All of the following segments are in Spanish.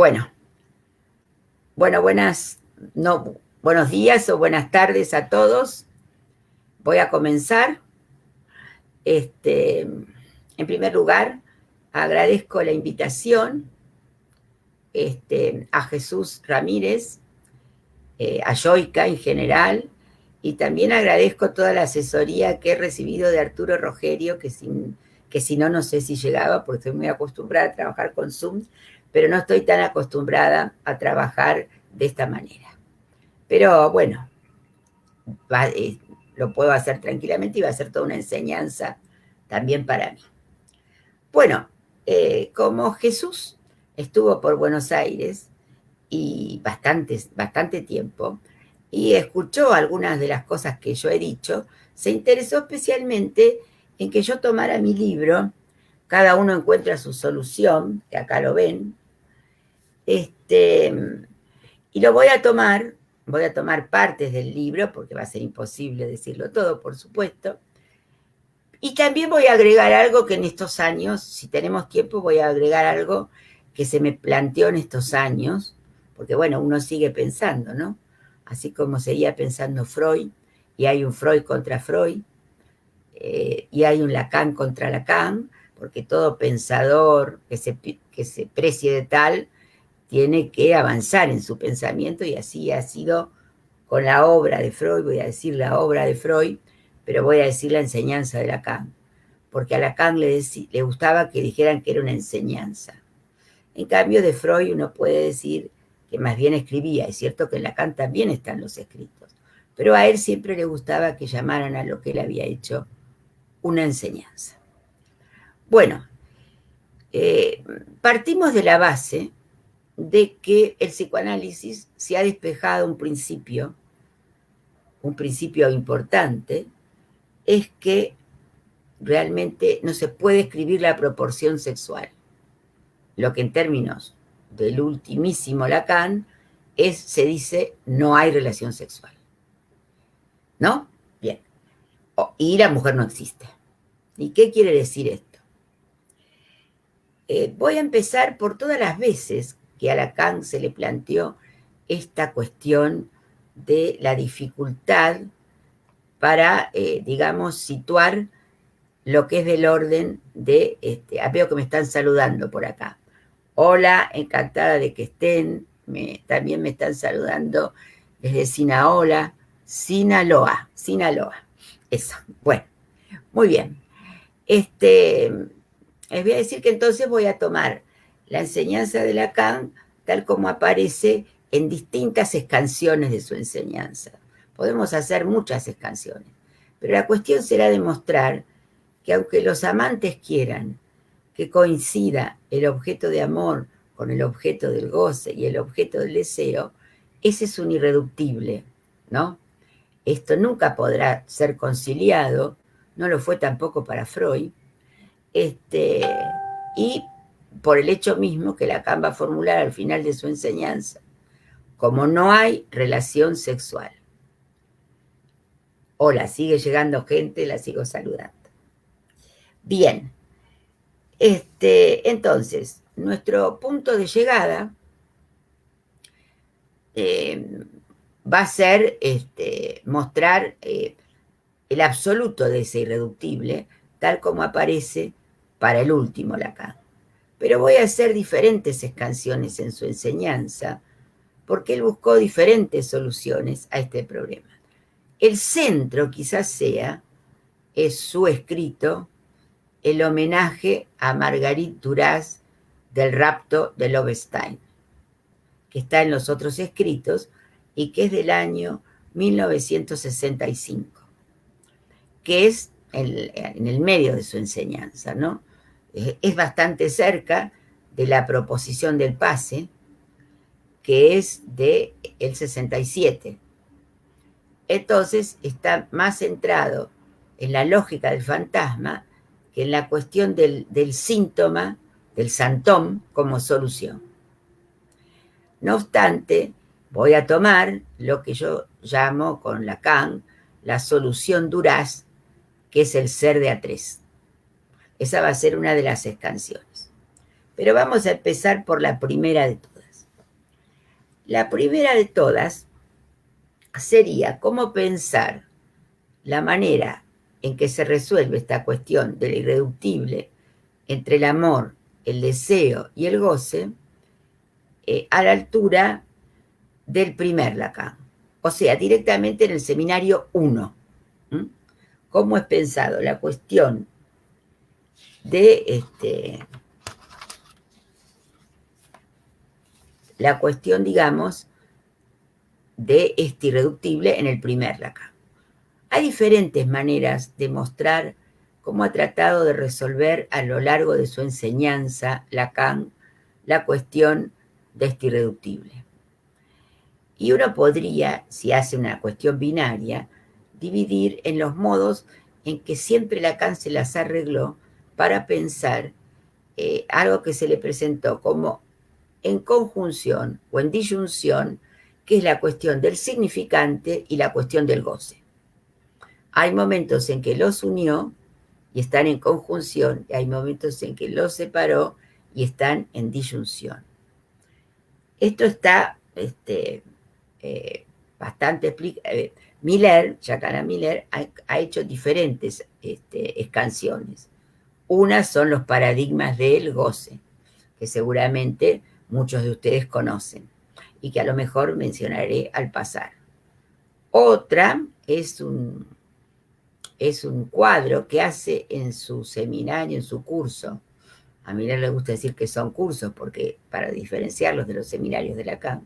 Bueno, buenos días o buenas tardes a todos. Voy a comenzar. En primer lugar, agradezco la invitación a Jesús Ramírez, a Yoica en general, y también agradezco toda la asesoría que he recibido de Arturo Rogerio, que si no, no sé si llegaba, porque estoy muy acostumbrada a trabajar con Zoom, pero no estoy tan acostumbrada a trabajar de esta manera. Pero bueno, lo puedo hacer tranquilamente y va a ser toda una enseñanza también para mí. Bueno, como Jesús estuvo por Buenos Aires y bastante tiempo, y escuchó algunas de las cosas que yo he dicho, se interesó especialmente en que yo tomara mi libro, Cada uno encuentra su solución, que acá lo ven, y lo voy a tomar partes del libro, porque va a ser imposible decirlo todo, por supuesto, y también voy a agregar algo que en estos años, si tenemos tiempo, voy a agregar algo que se me planteó en estos años, porque bueno, uno sigue pensando, ¿no? Así como seguía pensando Freud, y hay un Freud contra Freud, y hay un Lacan contra Lacan, porque todo pensador que se precie de tal tiene que avanzar en su pensamiento, y así ha sido con la obra de Freud. Voy a decir la obra de Freud, pero voy a decir la enseñanza de Lacan, porque a Lacan le gustaba que dijeran que era una enseñanza. En cambio, de Freud uno puede decir que más bien escribía. Es cierto que en Lacan también están los escritos, pero a él siempre le gustaba que llamaran a lo que él había hecho una enseñanza. Bueno, partimos de la base de que el psicoanálisis se ha despejado un principio importante, es que realmente no se puede escribir la proporción sexual. Lo que en términos del ultimísimo Lacan se dice no hay relación sexual. ¿No? Bien. Y la mujer no existe. ¿Y qué quiere decir esto? Voy a empezar por todas las veces que a Lacan se le planteó esta cuestión de la dificultad para, digamos, situar lo que es del orden de, veo que me están saludando por acá. Hola, encantada de que estén, también me están saludando desde Sinaloa, eso, bueno, muy bien. Les voy a decir que entonces voy a tomar la enseñanza de Lacan tal como aparece en distintas escansiones de su enseñanza. Podemos hacer muchas escansiones, pero la cuestión será demostrar que aunque los amantes quieran que coincida el objeto de amor con el objeto del goce y el objeto del deseo, ese es un irreductible, ¿no? Esto nunca podrá ser conciliado, no lo fue tampoco para Freud, y por el hecho mismo que Lacan va a formular al final de su enseñanza, como no hay relación sexual. Hola, sigue llegando gente, la sigo saludando. Bien, entonces, nuestro punto de llegada va a ser mostrar el absoluto de ese irreductible, tal como aparece para el último Lacan. Pero voy a hacer diferentes escansiones en su enseñanza, porque él buscó diferentes soluciones a este problema. El centro quizás es su escrito, el homenaje a Marguerite Duras del rapto de Loevestein, que está en los otros escritos y que es del año 1965, que es en el medio de su enseñanza, ¿no? Es bastante cerca de la proposición del pase, que es del 67. Entonces está más centrado en la lógica del fantasma que en la cuestión del síntoma, del santón, como solución. No obstante, voy a tomar lo que yo llamo con Lacan la solución Duras, que es el ser de A3. Esa va a ser una de las escansiones. Pero vamos a empezar por la primera de todas. La primera de todas sería cómo pensar la manera en que se resuelve esta cuestión del irreductible entre el amor, el deseo y el goce, a la altura del primer Lacan, o sea, directamente en el seminario 1. ¿Cómo es pensado la cuestión de la cuestión, digamos, de este irreductible en el primer Lacan? Hay diferentes maneras de mostrar cómo ha tratado de resolver a lo largo de su enseñanza Lacan la cuestión de este irreductible. Y uno podría, si hace una cuestión binaria, dividir en los modos en que siempre Lacan se las arregló para pensar algo que se le presentó como en conjunción o en disyunción, que es la cuestión del significante y la cuestión del goce. Hay momentos en que los unió y están en conjunción, y hay momentos en que los separó y están en disyunción. Esto está bastante explicado. Miller, Jacana Miller, ha hecho diferentes canciones. Unas son los paradigmas del goce, que seguramente muchos de ustedes conocen y que a lo mejor mencionaré al pasar. Otra es un cuadro que hace en su seminario, en su curso. A Miller le gusta decir que son cursos porque para diferenciarlos de los seminarios de Lacan,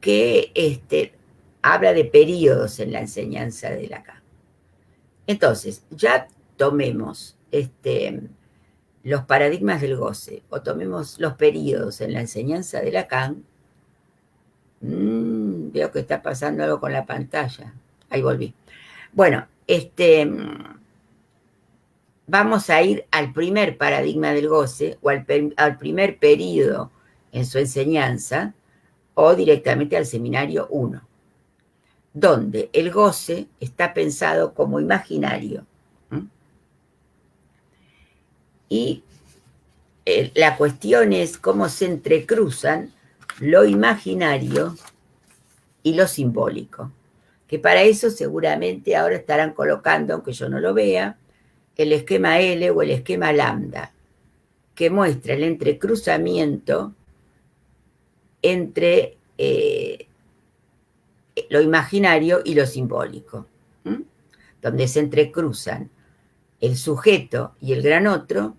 que habla de periodos en la enseñanza de Lacan. Entonces, ya tomemos los paradigmas del goce o tomemos los periodos en la enseñanza de Lacan. Veo que está pasando algo con la pantalla. Ahí volví. Bueno, vamos a ir al primer paradigma del goce o al primer periodo en su enseñanza o directamente al seminario 1, donde el goce está pensado como imaginario. Y la cuestión es cómo se entrecruzan lo imaginario y lo simbólico, que para eso seguramente ahora estarán colocando, aunque yo no lo vea, el esquema L o el esquema lambda, que muestra el entrecruzamiento entre lo imaginario y lo simbólico, donde se entrecruzan el sujeto y el gran otro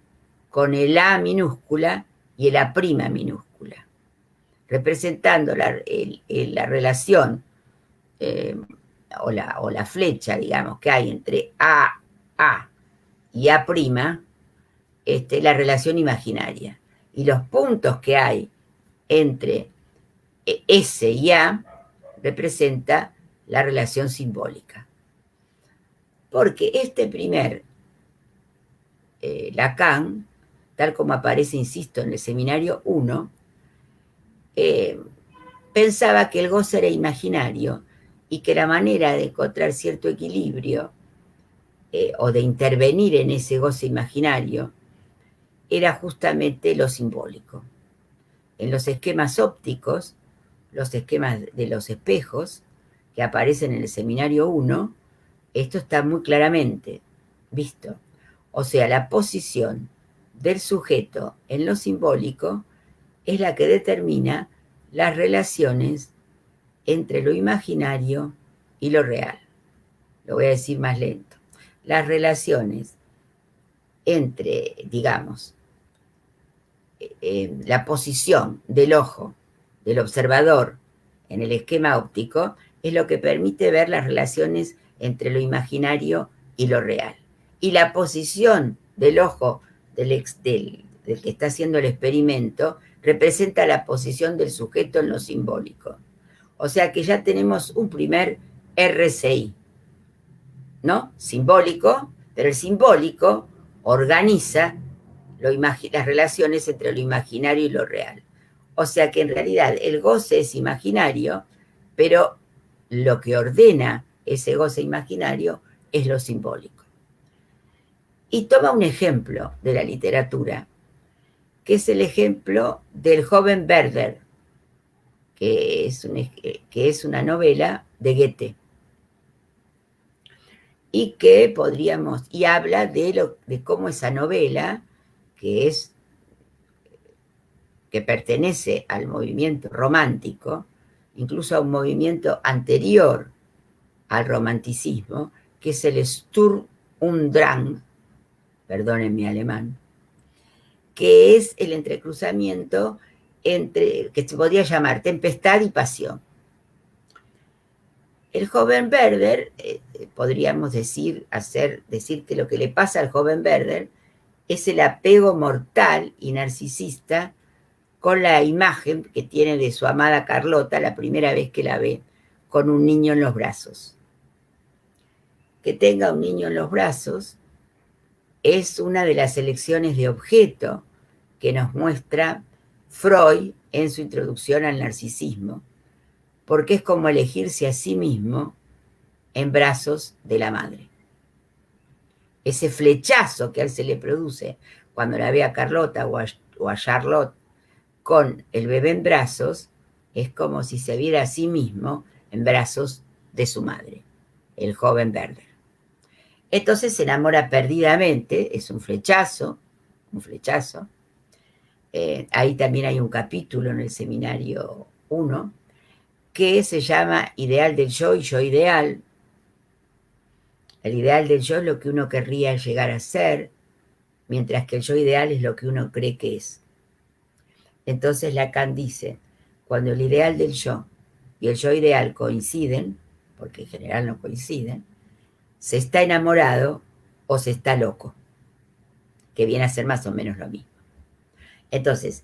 con el A minúscula y el A' minúscula, representando la relación o la flecha, digamos, que hay entre A y A', la relación imaginaria. Y los puntos que hay entre S y A representa la relación simbólica. Porque este primer Lacan, tal como aparece, insisto, en el seminario 1, pensaba que el goce era imaginario y que la manera de encontrar cierto equilibrio o de intervenir en ese goce imaginario era justamente lo simbólico. En los esquemas ópticos, los esquemas de los espejos que aparecen en el seminario 1, esto está muy claramente visto. O sea, la posición del sujeto en lo simbólico es la que determina las relaciones entre lo imaginario y lo real. Lo voy a decir más lento. Las relaciones entre, digamos, la posición del ojo del observador en el esquema óptico es lo que permite ver las relaciones entre lo imaginario y lo real. Y la posición del ojo del que está haciendo el experimento representa la posición del sujeto en lo simbólico. O sea que ya tenemos un primer RCI, ¿no? Simbólico, pero el simbólico organiza las relaciones entre lo imaginario y lo real. O sea que en realidad el goce es imaginario, pero lo que ordena ese goce imaginario es lo simbólico. Y toma un ejemplo de la literatura, que es el ejemplo del joven Werther. que es una novela de Goethe, y que y habla de cómo esa novela, que pertenece al movimiento romántico, incluso a un movimiento anterior al romanticismo, que es el Sturm und Drang, perdonen mi alemán, que es el entrecruzamiento que se podría llamar tempestad y pasión. El joven Werther, podríamos decir que lo que le pasa al joven Werther es el apego mortal y narcisista con la imagen que tiene de su amada Carlota la primera vez que la ve con un niño en los brazos. Que tenga un niño en los brazos es una de las elecciones de objeto que nos muestra Freud en su introducción al narcisismo, porque es como elegirse a sí mismo en brazos de la madre. Ese flechazo que a él se le produce cuando la ve a Carlota o a Charlotte con el bebé en brazos, es como si se viera a sí mismo en brazos de su madre, el joven Werther. Entonces se enamora perdidamente, es un flechazo. Ahí también hay un capítulo en el seminario 1 que se llama Ideal del Yo y Yo Ideal. El ideal del yo es lo que uno querría llegar a ser, mientras que el yo ideal es lo que uno cree que es. Entonces Lacan dice, cuando el ideal del yo y el yo ideal coinciden, porque en general no coinciden, se está enamorado o se está loco, que viene a ser más o menos lo mismo. Entonces,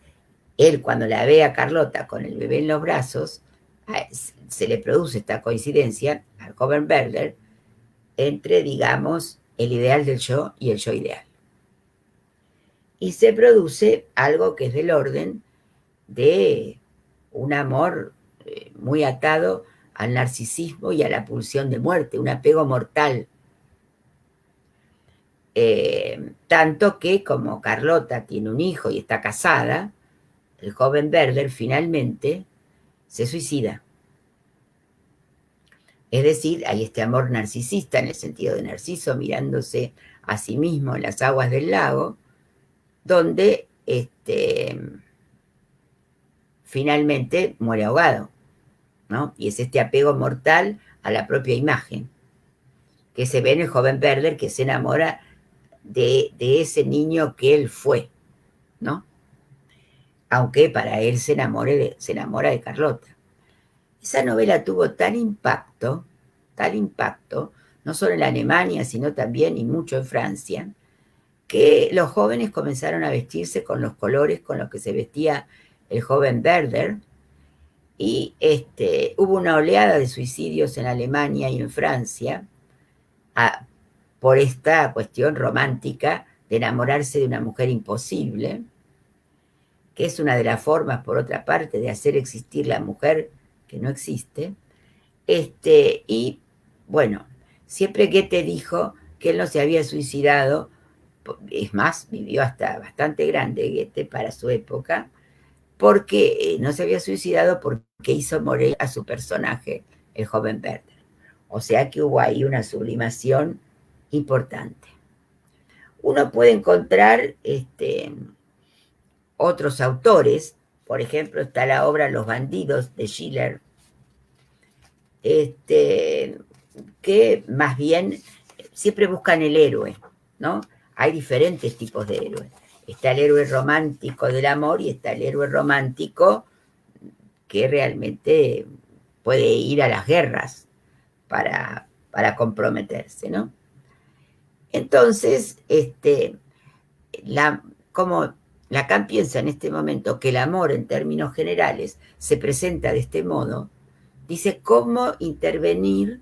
él cuando la ve a Carlota con el bebé en los brazos, se le produce esta coincidencia al joven Werther entre, digamos, el ideal del yo y el yo ideal. Y se produce algo que es del orden de un amor muy atado al narcisismo y a la pulsión de muerte, un apego mortal. Tanto que como Carlota tiene un hijo y está casada, el joven Werther finalmente se suicida. Es decir, hay este amor narcisista en el sentido de Narciso mirándose a sí mismo en las aguas del lago, donde finalmente muere ahogado, ¿no? Y es este apego mortal a la propia imagen, que se ve en el joven Werther, que se enamora de ese niño que él fue, ¿no? Aunque para él se enamora de Carlota. Esa novela tuvo tal impacto, no solo en Alemania, sino también y mucho en Francia, que los jóvenes comenzaron a vestirse con los colores con los que se vestía el joven Werther, y hubo una oleada de suicidios en Alemania y en Francia por esta cuestión romántica de enamorarse de una mujer imposible, que es una de las formas, por otra parte, de hacer existir la mujer que no existe. Y bueno, siempre Goethe dijo que él no se había suicidado, es más, vivió hasta bastante grande Goethe para su época, porque no se había suicidado porque hizo morir a su personaje, el joven Werther. O sea que hubo ahí una sublimación importante. Uno puede encontrar otros autores, por ejemplo, está la obra Los bandidos de Schiller, que más bien siempre buscan el héroe, ¿no? Hay diferentes tipos de héroes. Está el héroe romántico del amor y está el héroe romántico que realmente puede ir a las guerras para comprometerse, ¿no? Entonces, como Lacan piensa en este momento que el amor en términos generales se presenta de este modo, dice cómo intervenir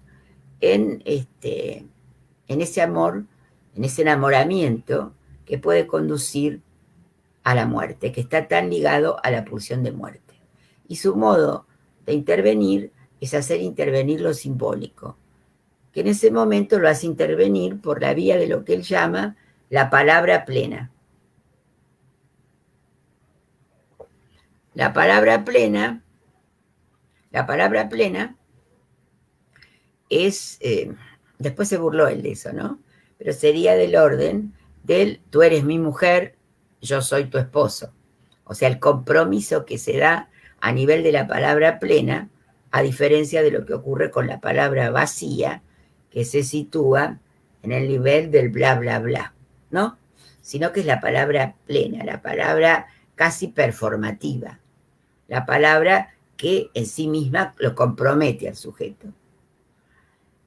en ese amor, en ese enamoramiento que puede conducir a la muerte, que está tan ligado a la pulsión de muerte. Y su modo de intervenir es hacer intervenir lo simbólico, que en ese momento lo hace intervenir por la vía de lo que él llama la palabra plena. La palabra plena La palabra plena es, después se burló él de eso, ¿no? Pero sería del orden del tú eres mi mujer, yo soy tu esposo. O sea, el compromiso que se da a nivel de la palabra plena, a diferencia de lo que ocurre con la palabra vacía, que se sitúa en el nivel del bla, bla, bla, ¿no? Sino que es la palabra plena, la palabra casi performativa, la palabra que en sí misma lo compromete al sujeto.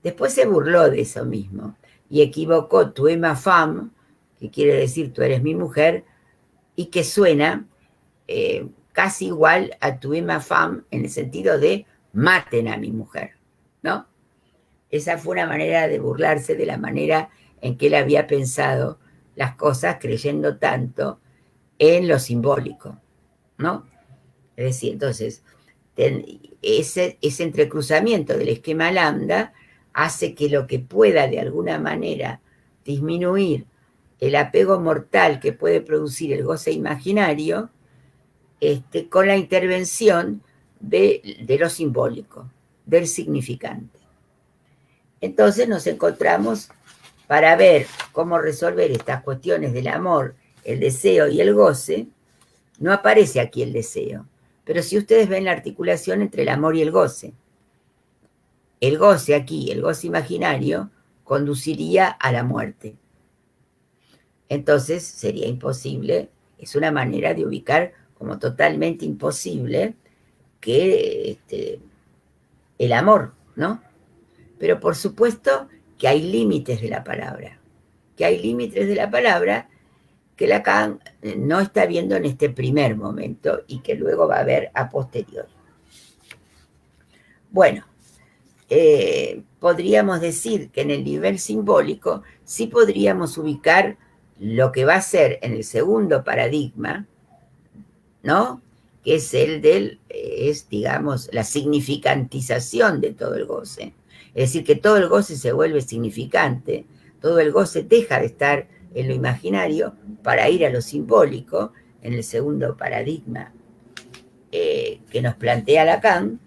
Después se burló de eso mismo y equivocó tu es ma femme, que quiere decir tú eres mi mujer, y que suena casi igual a tu es ma femme en el sentido de maten a mi mujer, ¿no? Esa fue una manera de burlarse de la manera en que él había pensado las cosas, creyendo tanto en lo simbólico, ¿no? Es decir, entonces, ese entrecruzamiento del esquema lambda hace que lo que pueda de alguna manera disminuir el apego mortal que puede producir el goce imaginario, con la intervención de lo simbólico, del significante. Entonces nos encontramos para ver cómo resolver estas cuestiones del amor, el deseo y el goce. No aparece aquí el deseo, pero si ustedes ven la articulación entre el amor y el goce aquí, el goce imaginario, conduciría a la muerte. Entonces sería imposible, es una manera de ubicar como totalmente imposible que el amor, ¿no? Pero por supuesto que hay límites de la palabra, que Lacan no está viendo en este primer momento y que luego va a ver a posteriori. Bueno, podríamos decir que en el nivel simbólico sí podríamos ubicar lo que va a ser en el segundo paradigma, ¿no? Que es el digamos, la significantización de todo el goce. Es decir, que todo el goce se vuelve significante, todo el goce deja de estar en lo imaginario para ir a lo simbólico, en el segundo paradigma que nos plantea Lacan,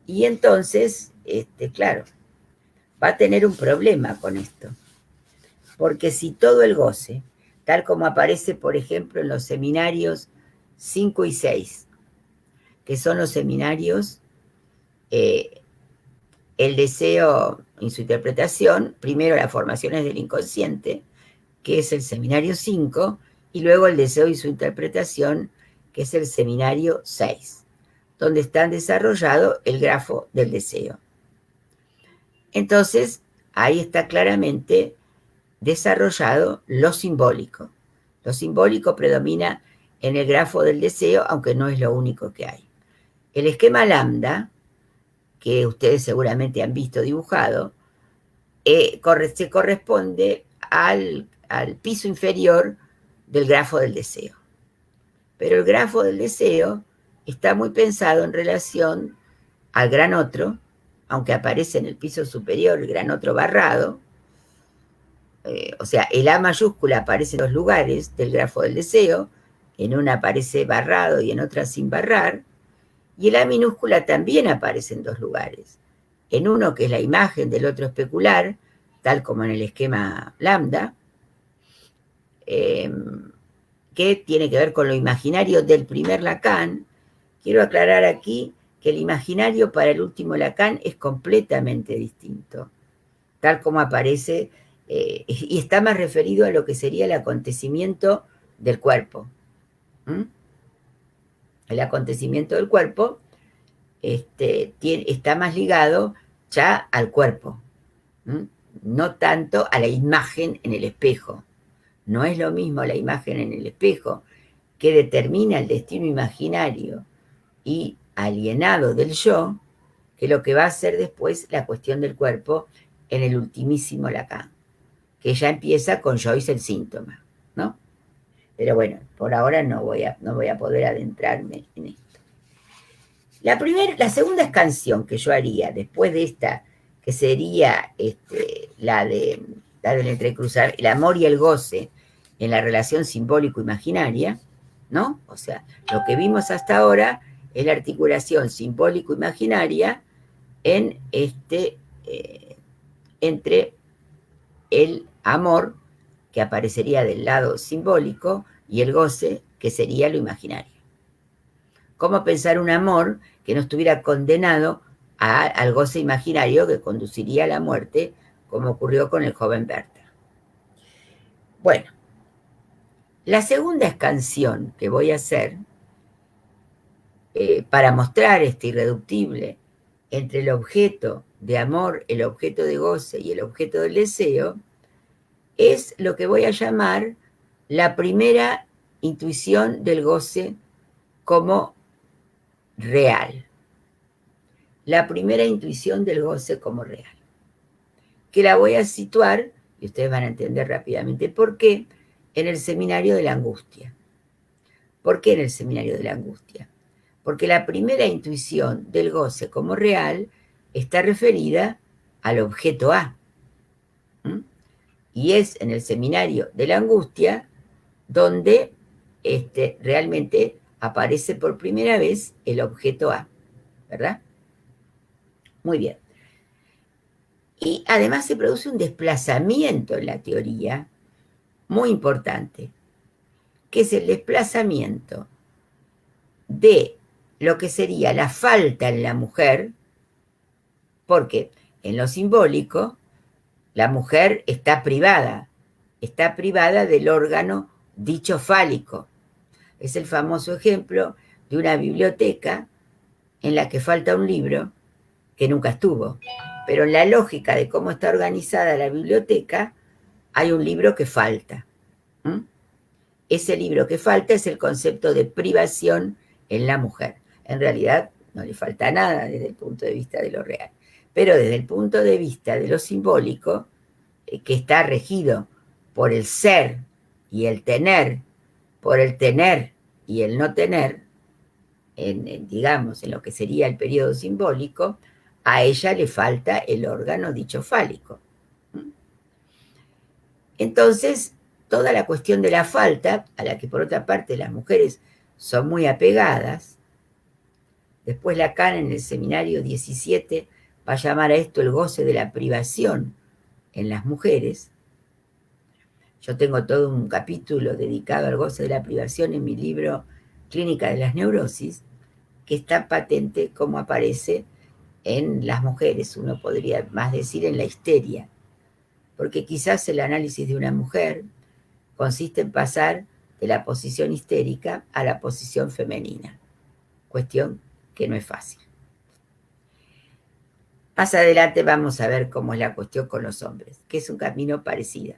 y entonces, claro, va a tener un problema con esto, porque si todo el goce, tal como aparece, por ejemplo, en los seminarios 5 y 6, que son los seminarios, el deseo y su interpretación, primero las formaciones del inconsciente, que es el seminario 5, y luego el deseo y su interpretación, que es el seminario 6, donde está desarrollado el grafo del deseo. Entonces, ahí está claramente desarrollado lo simbólico. Lo simbólico predomina en el grafo del deseo, aunque no es lo único que hay. El esquema lambda, que ustedes seguramente han visto dibujado, se corresponde al piso inferior del grafo del deseo. Pero el grafo del deseo está muy pensado en relación al gran otro, aunque aparece en el piso superior el gran otro barrado, o sea, el A mayúscula aparece en dos lugares del grafo del deseo, en una aparece barrado y en otra sin barrar, y el A minúscula también aparece en dos lugares, en uno que es la imagen del otro especular, tal como en el esquema lambda, que tiene que ver con lo imaginario del primer Lacan. Quiero aclarar aquí que el imaginario para el último Lacan es completamente distinto, tal como aparece, y está más referido a lo que sería el acontecimiento del cuerpo. El acontecimiento del cuerpo está más ligado ya al cuerpo, no tanto a la imagen en el espejo. No es lo mismo la imagen en el espejo, que determina el destino imaginario y alienado del yo, que lo que va a ser después la cuestión del cuerpo en el ultimísimo Lacan, que ya empieza con Joyce el síntoma, ¿no? Pero bueno, por ahora no voy a poder adentrarme en esto. La segunda canción que yo haría después de esta, que sería la del entrecruzar el amor y el goce en la relación simbólico-imaginaria, ¿no? O sea, lo que vimos hasta ahora es la articulación simbólico-imaginaria entre el amor, que aparecería del lado simbólico, y el goce, que sería lo imaginario. ¿Cómo pensar un amor que no estuviera condenado al goce imaginario que conduciría a la muerte, como ocurrió con el joven Werther? Bueno, la segunda escansión que voy a hacer para mostrar este irreductible entre el objeto de amor, el objeto de goce y el objeto del deseo, es lo que voy a llamar la primera intuición del goce como real. La primera intuición del goce como real. Que la voy a situar, y ustedes van a entender rápidamente por qué, en el seminario de la angustia. ¿Por qué en el seminario de la angustia? Porque la primera intuición del goce como real está referida al objeto A. Y es en el seminario de la angustia donde realmente aparece por primera vez el objeto A, ¿verdad? Muy bien. Y además se produce un desplazamiento en la teoría muy importante, que es el desplazamiento de lo que sería la falta en la mujer, porque en lo simbólico la mujer está privada del órgano dicho fálico. Es el famoso ejemplo de una biblioteca en la que falta un libro que nunca estuvo. Pero en la lógica de cómo está organizada la biblioteca, hay un libro que falta. Ese libro que falta es el concepto de privación en la mujer. En realidad no le falta nada desde el punto de vista de lo real. Pero desde el punto de vista de lo simbólico, que está regido por el ser y el tener, por el tener y el no tener, digamos, en lo que sería el periodo simbólico, a ella le falta el órgano dicho fálico. Entonces, toda la cuestión de la falta, a la que por otra parte las mujeres son muy apegadas, después Lacan en el seminario 17 va a llamar a esto el goce de la privación en las mujeres. Yo tengo todo un capítulo dedicado al goce de la privación en mi libro Clínica de las Neurosis, que está patente como aparece en las mujeres, uno podría más decir en la histeria, porque quizás el análisis de una mujer consiste en pasar de la posición histérica a la posición femenina, cuestión que no es fácil. Más adelante vamos a ver cómo es la cuestión con los hombres, que es un camino parecido.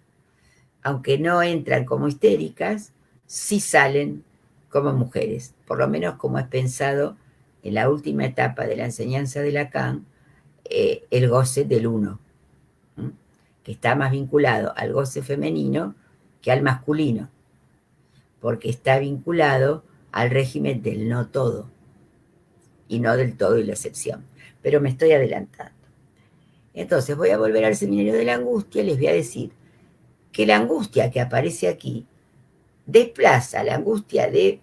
Aunque no entran como histéricas, sí salen como mujeres, por lo menos como es pensado en la última etapa de la enseñanza de Lacan, el goce del uno, que está más vinculado al goce femenino que al masculino, porque está vinculado al régimen del no todo, y no del todo y la excepción. Pero me estoy adelantando. Entonces voy a volver al seminario de la angustia y les voy a decir que la angustia que aparece aquí desplaza la angustia de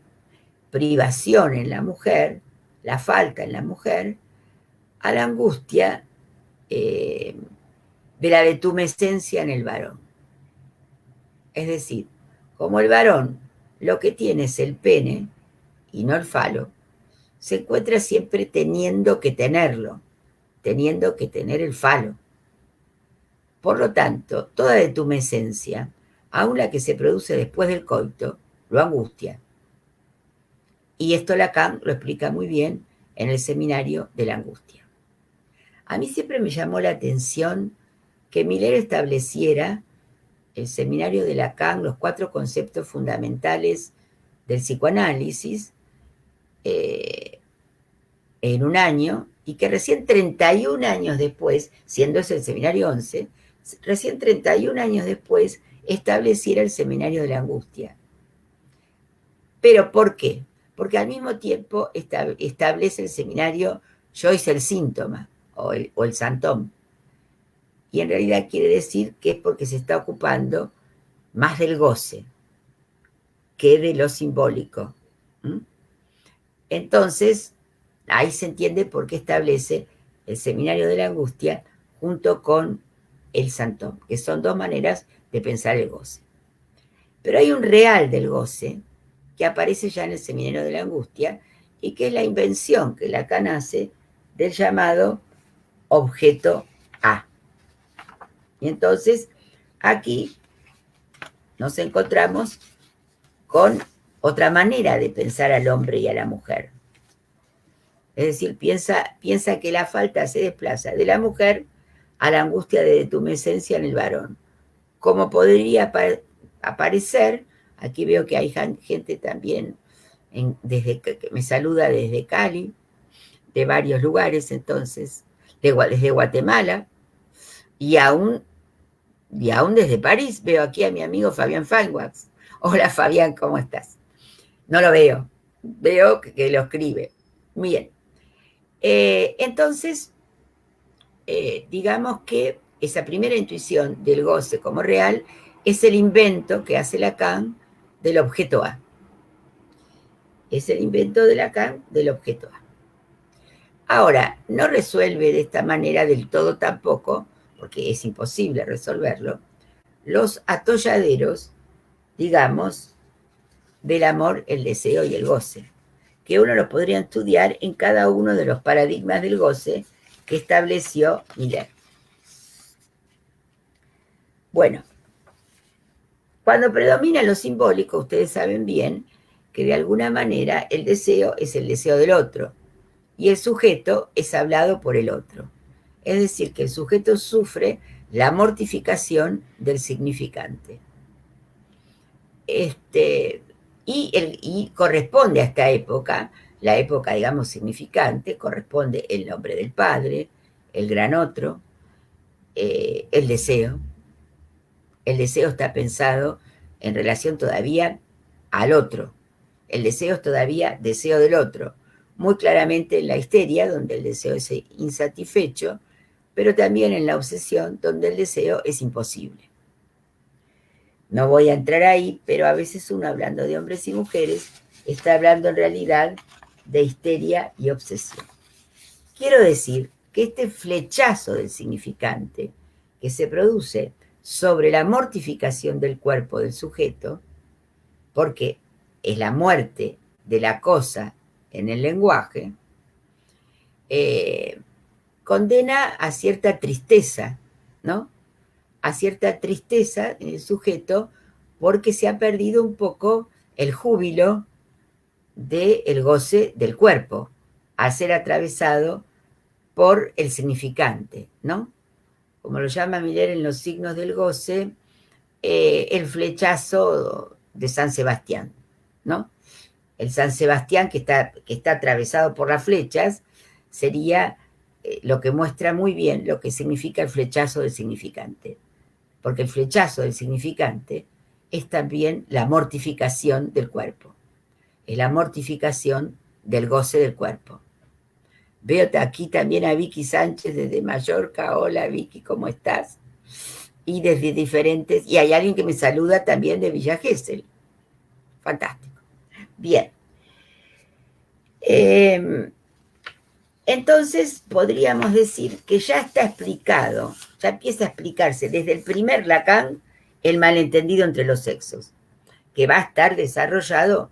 privación en la mujer, la falta en la mujer, a la angustia de la detumescencia en el varón. Es decir, como el varón lo que tiene es el pene y no el falo, se encuentra siempre teniendo que tenerlo, teniendo que tener el falo. Por lo tanto, toda detumescencia, aun la que se produce después del coito, lo angustia. Y esto Lacan lo explica muy bien en el seminario de la angustia. A mí siempre me llamó la atención que Miller estableciera el seminario de Lacan, los 4 conceptos fundamentales del psicoanálisis, en un año, y que recién 31 años después, siendo ese el seminario 11, recién 31 años después estableciera el seminario de la angustia. ¿Pero por qué? Porque al mismo tiempo establece el seminario Joyce el síntoma, o el santón. Y en realidad quiere decir que es porque se está ocupando más del goce que de lo simbólico. Entonces, ahí se entiende por qué establece el seminario de la angustia junto con el santón, que son dos maneras de pensar el goce. Pero hay un real del goce que aparece ya en el seminario de la angustia y que es la invención que Lacan hace del llamado objeto A. Y entonces aquí nos encontramos con otra manera de pensar al hombre y a la mujer. Es decir, piensa que la falta se desplaza de la mujer a la angustia de tumescencia en el varón. Como podría aparecer, aquí veo que hay gente también que me saluda desde Cali, de varios lugares entonces, desde Guatemala, y aún desde París veo aquí a mi amigo Fabián Feinwax. Hola Fabián, ¿cómo estás? No lo veo que lo escribe. Bien, entonces, digamos que esa primera intuición del goce como real es el invento que hace Lacan del objeto A. Es el invento de Lacan del objeto A. Ahora, no resuelve de esta manera del todo tampoco, porque es imposible resolverlo, los atolladeros, digamos, del amor, el deseo y el goce, que uno lo podría estudiar en cada uno de los paradigmas del goce que estableció Miller. Bueno, cuando predomina lo simbólico, ustedes saben bien que de alguna manera el deseo es el deseo del otro y el sujeto es hablado por el otro. Es decir, que el sujeto sufre la mortificación del significante. Y corresponde a esta época, la época, digamos, significante, corresponde el nombre del padre, el gran otro, el deseo. El deseo está pensado en relación todavía al otro. El deseo es todavía deseo del otro. Muy claramente en la histeria, donde el deseo es insatisfecho, pero también en la obsesión, donde el deseo es imposible. No voy a entrar ahí, pero a veces uno, hablando de hombres y mujeres, está hablando en realidad de histeria y obsesión. Quiero decir que este flechazo del significante que se produce sobre la mortificación del cuerpo del sujeto, porque es la muerte de la cosa en el lenguaje, condena a cierta tristeza, ¿no? A cierta tristeza en el sujeto porque se ha perdido un poco el júbilo del goce del cuerpo al ser atravesado por el significante, ¿no? Como lo llama Miller en Los signos del goce, el flechazo de San Sebastián, ¿no? El San Sebastián que está atravesado por las flechas sería lo que muestra muy bien lo que significa el flechazo del significante. Porque el flechazo del significante es también la mortificación del cuerpo, es la mortificación del goce del cuerpo. Veo aquí también a Vicky Sánchez desde Mallorca. Hola Vicky, ¿cómo estás? Y desde diferentes, y hay alguien que me saluda también de Villa Gesell. Fantástico. Bien. Entonces podríamos decir que ya está explicado, ya empieza a explicarse desde el primer Lacan el malentendido entre los sexos, que va a estar desarrollado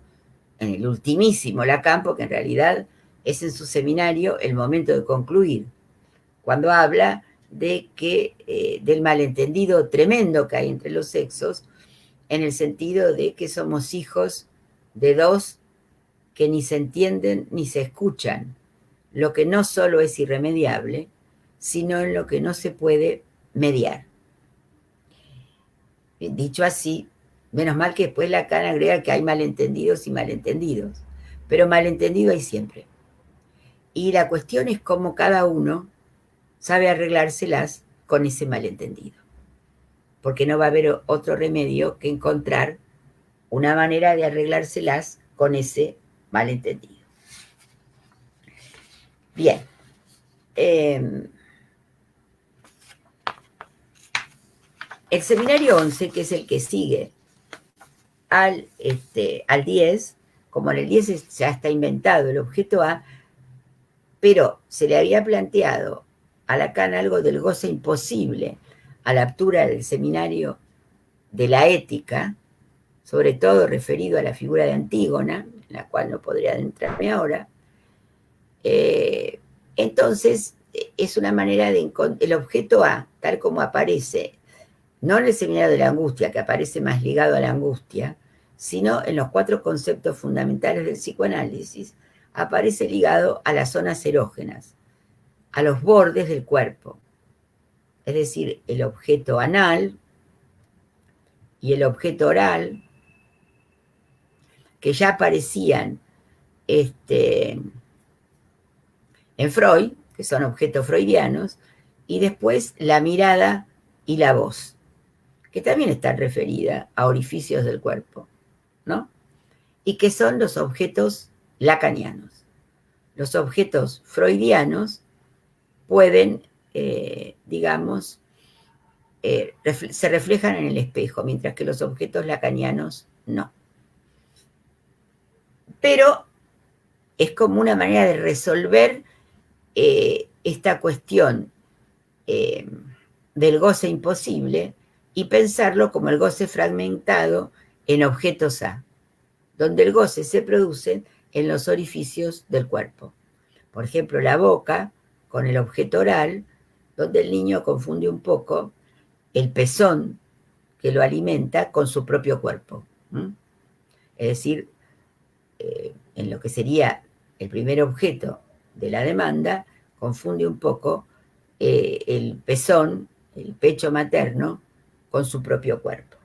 en el ultimísimo Lacan, porque en realidad es en su seminario el momento de concluir, cuando habla de que del malentendido tremendo que hay entre los sexos, en el sentido de que somos hijos de dos que ni se entienden ni se escuchan, lo que no solo es irremediable, sino en lo que no se puede mediar. Dicho así, menos mal que después Lacan agrega que hay malentendidos y malentendidos, pero malentendido hay siempre. Y la cuestión es cómo cada uno sabe arreglárselas con ese malentendido, porque no va a haber otro remedio que encontrar una manera de arreglárselas con ese malentendido. Bien. El seminario 11, que es el que sigue al 10, como en el 10 ya está inventado el objeto A, pero se le había planteado a Lacan algo del goce imposible a la altura del seminario de la ética, sobre todo referido a la figura de Antígona, en la cual no podría adentrarme ahora. Entonces, es una manera de el objeto A, tal como aparece, no en el seminario de la angustia, que aparece más ligado a la angustia, sino en los 4 conceptos fundamentales del psicoanálisis, aparece ligado a las zonas erógenas, a los bordes del cuerpo. Es decir, el objeto anal y el objeto oral, que ya aparecían en Freud, que son objetos freudianos, y después la mirada y la voz, que también están referidas a orificios del cuerpo, ¿no? Y que son los objetos lacanianos. Los objetos freudianos pueden, digamos, se reflejan en el espejo, mientras que los objetos lacanianos no. Pero es como una manera de resolver esta cuestión del goce imposible y pensarlo como el goce fragmentado en objetos A, donde el goce se produce en los orificios del cuerpo. Por ejemplo, la boca con el objeto oral, donde el niño confunde un poco el pezón que lo alimenta con su propio cuerpo. Es decir, en lo que sería el primer objeto de la demanda, confunde un poco el pezón, el pecho materno, con su propio cuerpo.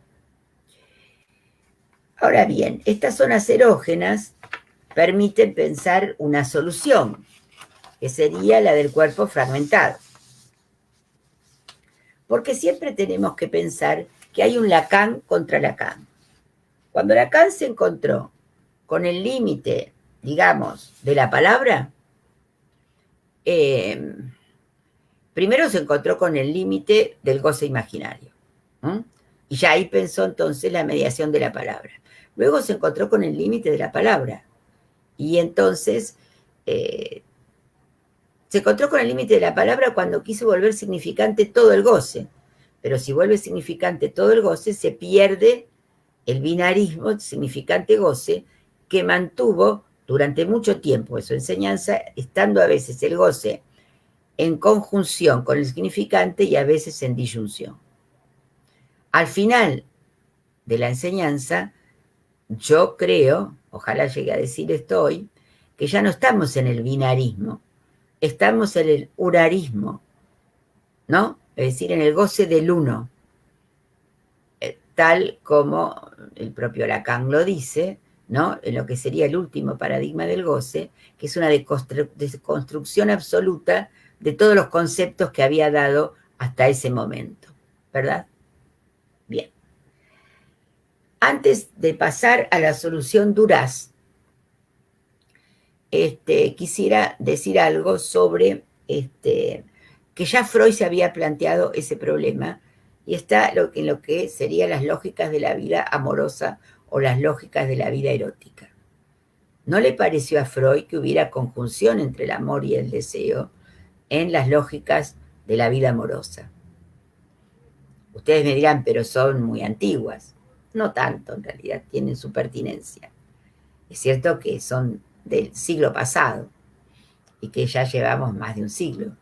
Ahora bien, estas zonas erógenas permiten pensar una solución, que sería la del cuerpo fragmentado. Porque siempre tenemos que pensar que hay un Lacan contra Lacan. Cuando Lacan se encontró con el límite, digamos, de la palabra, primero se encontró con el límite del goce imaginario. Y ya ahí pensó entonces la mediación de la palabra. Luego se encontró con el límite de la palabra. Y entonces se encontró con el límite de la palabra cuando quiso volver significante todo el goce. Pero si vuelve significante todo el goce, se pierde el binarismo significante-goce que mantuvo durante mucho tiempo en su enseñanza, estando a veces el goce en conjunción con el significante y a veces en disyunción. Al final de la enseñanza, yo creo, ojalá llegue a decir esto hoy, que ya no estamos en el binarismo, estamos en el urarismo, ¿no? Es decir, en el goce del uno, tal como el propio Lacan lo dice, ¿no? En lo que sería el último paradigma del goce, que es una deconstrucción absoluta de todos los conceptos que había dado hasta ese momento, ¿verdad? Bien. Antes de pasar a la solución Duras, quisiera decir algo sobre que ya Freud se había planteado ese problema y está en lo que serían las lógicas de la vida amorosa o las lógicas de la vida erótica. ¿No le pareció a Freud que hubiera conjunción entre el amor y el deseo en las lógicas de la vida amorosa? Ustedes me dirán, pero son muy antiguas. No tanto, en realidad, tienen su pertinencia. Es cierto que son del siglo pasado y que ya llevamos más de un siglo,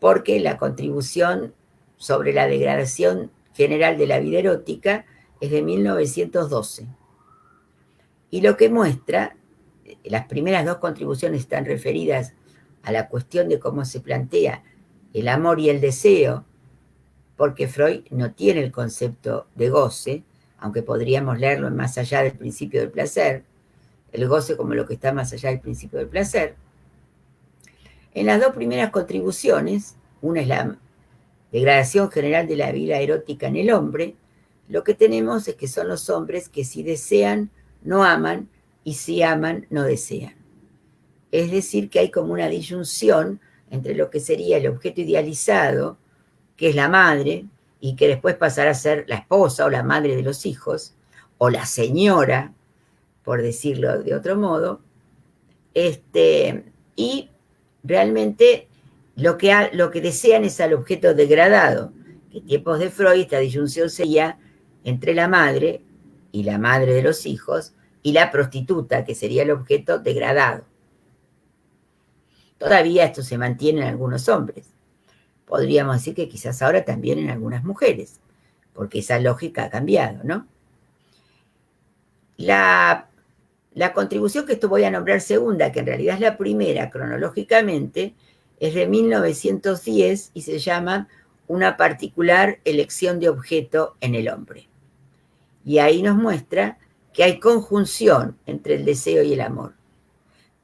porque la contribución sobre la degradación general de la vida erótica es de 1912. Y lo que muestra, las primeras 2 contribuciones están referidas a la cuestión de cómo se plantea el amor y el deseo, porque Freud no tiene el concepto de goce, aunque podríamos leerlo en Más allá del principio del placer, el goce como lo que está más allá del principio del placer. En las 2 primeras contribuciones, una es la degradación general de la vida erótica en el hombre, lo que tenemos es que son los hombres que si desean, no aman, y si aman, no desean. Es decir, que hay como una disyunción entre lo que sería el objeto idealizado, que es la madre, y que después pasará a ser la esposa o la madre de los hijos, o la señora, por decirlo de otro modo, y realmente lo que desean es al objeto degradado, que en tiempos de Freud esta disyunción sería entre la madre y la madre de los hijos, y la prostituta, que sería el objeto degradado. Todavía esto se mantiene en algunos hombres. Podríamos decir que quizás ahora también en algunas mujeres, porque esa lógica ha cambiado, ¿no? La contribución que esto voy a nombrar segunda, que en realidad es la primera cronológicamente, es de 1910 y se llama Una particular elección de objeto en el hombre. Y ahí nos muestra que hay conjunción entre el deseo y el amor,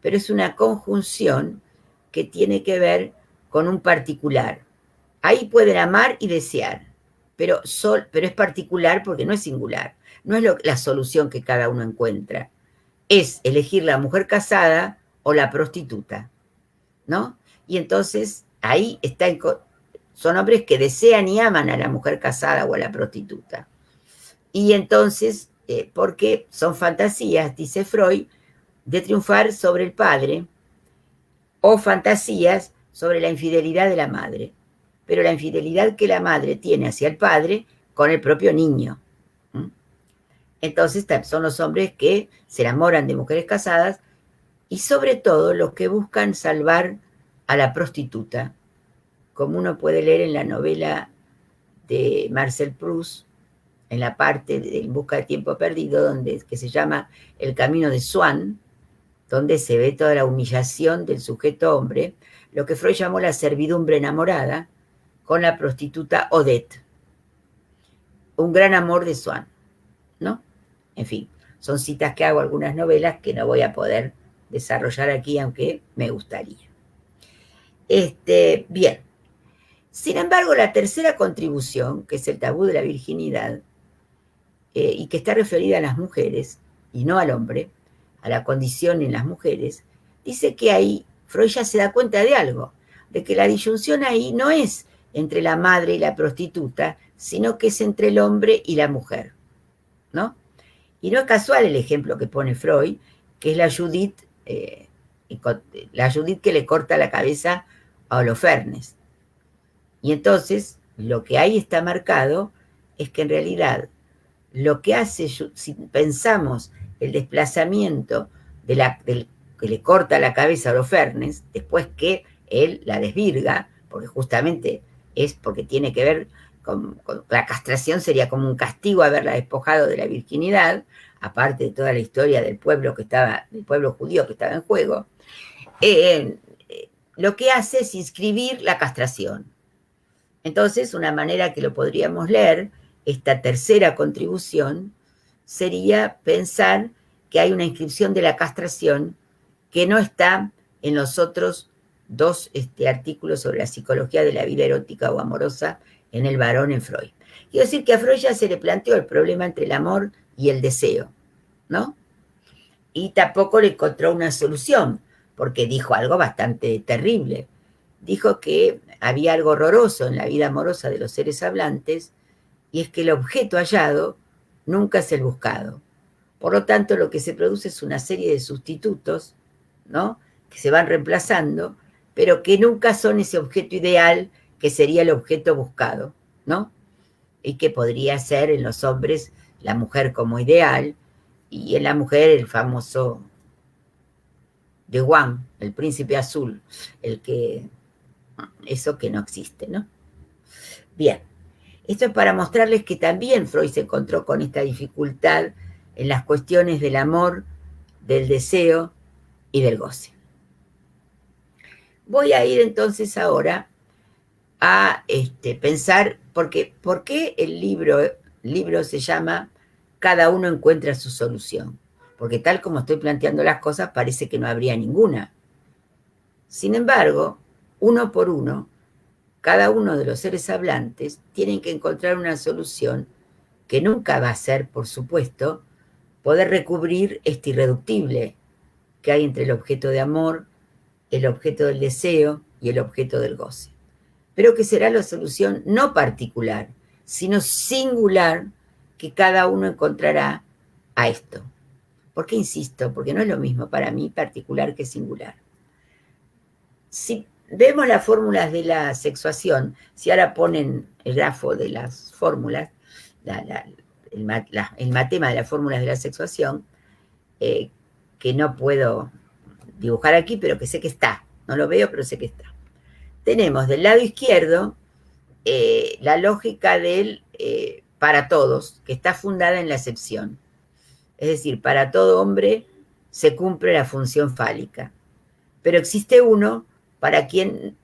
pero es una conjunción que tiene que ver con un particular. Ahí pueden amar y desear, pero es particular porque no es singular, no es la solución que cada uno encuentra. Es elegir la mujer casada o la prostituta, ¿no? Y entonces ahí son hombres que desean y aman a la mujer casada o a la prostituta. Y entonces, porque son fantasías, dice Freud, de triunfar sobre el padre o fantasías sobre la infidelidad de la madre. Pero la infidelidad que la madre tiene hacia el padre con el propio niño. Entonces son los hombres que se enamoran de mujeres casadas y sobre todo los que buscan salvar a la prostituta, como uno puede leer en la novela de Marcel Proust, en la parte de En busca de tiempo perdido, que se llama El camino de Swann, donde se ve toda la humillación del sujeto hombre, lo que Freud llamó la servidumbre enamorada, con la prostituta Odette. Un gran amor de Swann, ¿no? En fin, son citas que hago algunas novelas que no voy a poder desarrollar aquí, aunque me gustaría. Bien. Sin embargo, la tercera contribución, que es el tabú de la virginidad, y que está referida a las mujeres, y no al hombre, a la condición en las mujeres, dice que ahí Freud ya se da cuenta de algo, de que la disyunción ahí no es entre la madre y la prostituta, sino que es entre el hombre y la mujer, ¿no? Y no es casual el ejemplo que pone Freud, que es la Judith que le corta la cabeza a Holofernes. Y entonces, lo que ahí está marcado es que en realidad lo que hace, si pensamos el desplazamiento del que le corta la cabeza a Holofernes, después que él la desvirga, porque justamente es porque tiene que ver con la castración, sería como un castigo haberla despojado de la virginidad, aparte de toda la historia del pueblo judío que estaba en juego, lo que hace es inscribir la castración. Entonces, una manera que lo podríamos leer, esta tercera contribución, sería pensar que hay una inscripción de la castración que no está en los otros dos artículos sobre la psicología de la vida erótica o amorosa en el varón en Freud. Quiero decir que a Freud ya se le planteó el problema entre el amor y el deseo, ¿no? Y tampoco le encontró una solución, porque dijo algo bastante terrible. Dijo que había algo horroroso en la vida amorosa de los seres hablantes, y es que el objeto hallado nunca es el buscado. Por lo tanto, lo que se produce es una serie de sustitutos, ¿no?, que se van reemplazando, pero que nunca son ese objeto ideal que sería el objeto buscado, ¿no? Y que podría ser en los hombres la mujer como ideal, y en la mujer el famoso de Wang, el príncipe azul, eso que no existe, ¿no? Bien, esto es para mostrarles que también Freud se encontró con esta dificultad en las cuestiones del amor, del deseo y del goce. Voy a ir entonces ahora a pensar, ¿por qué el libro se llama Cada uno encuentra su solución? Porque tal como estoy planteando las cosas, parece que no habría ninguna. Sin embargo, uno por uno, cada uno de los seres hablantes tienen que encontrar una solución que nunca va a ser, por supuesto, poder recubrir este irreductible que hay entre el objeto de amor, el objeto del deseo y el objeto del goce. Pero que será la solución no particular, sino singular que cada uno encontrará a esto. ¿Por qué insisto? Porque no es lo mismo para mí particular que singular. si vemos las fórmulas de la sexuación, si ahora ponen el grafo de las fórmulas, el matema de las fórmulas de la sexuación, que no puedo dibujar aquí, pero que sé que está. No lo veo, pero sé que está. Tenemos del lado izquierdo la lógica del para todos, que está fundada en la acepción. Es decir, para todo hombre se cumple la función fálica. Pero existe uno para quien,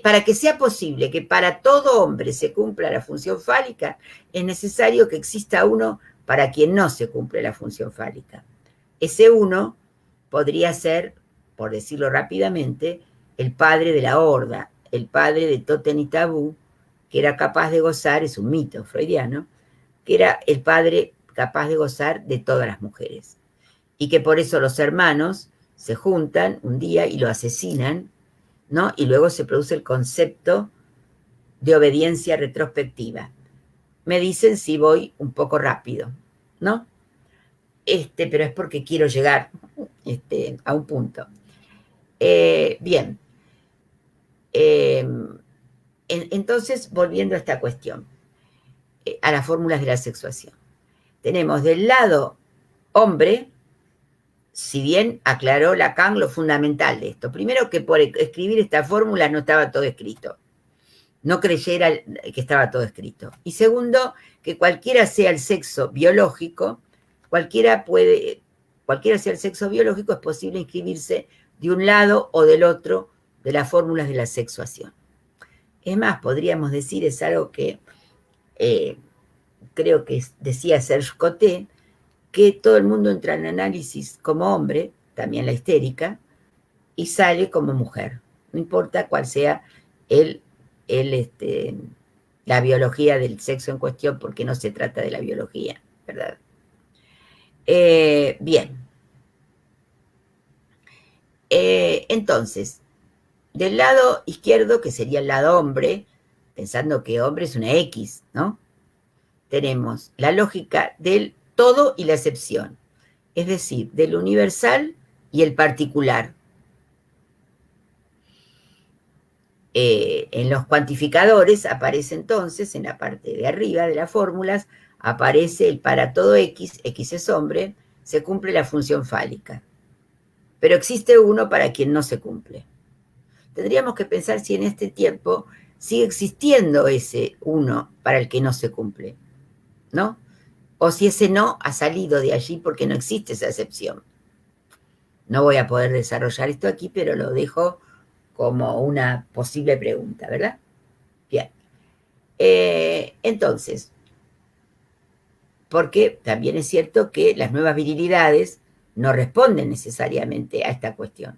para que sea posible que para todo hombre se cumpla la función fálica, es necesario que exista uno para quien no se cumple la función fálica. Ese uno podría ser, por decirlo rápidamente, el padre de la horda, el padre de Totem y Tabú, que era capaz de gozar, es un mito freudiano, que era el padre capaz de gozar de todas las mujeres. Y que por eso los hermanos se juntan un día y lo asesinan, ¿no? Y luego se produce el concepto de obediencia retrospectiva. Me dicen si voy un poco rápido, ¿no? Pero es porque quiero llegar a un punto. Bien. Entonces, volviendo a esta cuestión, a las fórmulas de la sexuación. Tenemos del lado hombre, si bien aclaró Lacan lo fundamental de esto. Primero, que por escribir esta fórmula no estaba todo escrito. No creyera que estaba todo escrito. Y segundo, que cualquiera sea el sexo biológico, cualquiera sea el sexo biológico, es posible inscribirse de un lado o del otro de las fórmulas de la sexuación. Es más, podríamos decir, es algo que creo que decía Serge Coté, que todo el mundo entra en análisis como hombre, también la histérica, y sale como mujer. No importa cuál sea la biología del sexo en cuestión, porque no se trata de la biología, ¿verdad? Bien. Entonces, del lado izquierdo, que sería el lado hombre, pensando que hombre es una X, ¿no? Tenemos la lógica del todo y la excepción, es decir, del universal y el particular. En los cuantificadores aparece entonces, en la parte de arriba de las fórmulas, aparece el para todo X, X es hombre, se cumple la función fálica. Pero existe uno para quien no se cumple. Tendríamos que pensar si en este tiempo sigue existiendo ese uno para el que no se cumple, ¿no? O si ese no ha salido de allí porque no existe esa excepción. No voy a poder desarrollar esto aquí, pero lo dejo como una posible pregunta, ¿verdad? Bien. Entonces, porque también es cierto que las nuevas virilidades no responden necesariamente a esta cuestión.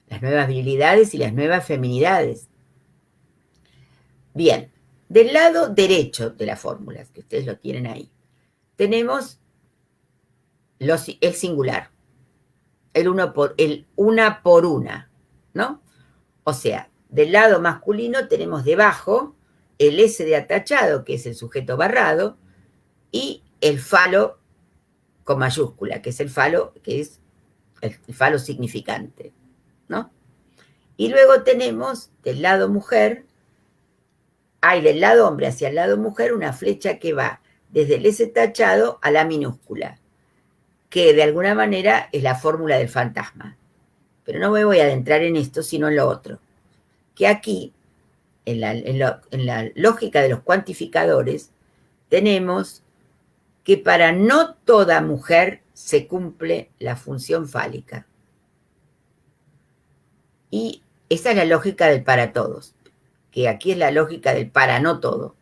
Las nuevas virilidades y las nuevas feminidades. Bien, del lado derecho de las fórmulas, que ustedes lo tienen ahí, tenemos el singular, el una por una, ¿no? O sea, del lado masculino tenemos debajo el S de atachado, que es el sujeto barrado, y el falo con mayúscula, que es el falo significante, ¿no? Y luego tenemos del lado mujer, hay del lado hombre hacia el lado mujer una flecha que va desde el S tachado a la minúscula, que de alguna manera es la fórmula del fantasma. Pero no me voy a adentrar en esto, sino en lo otro. Que aquí, en la lógica de los cuantificadores, tenemos que para no toda mujer se cumple la función fálica. Y esa es la lógica del para todos, que aquí es la lógica del para no todo.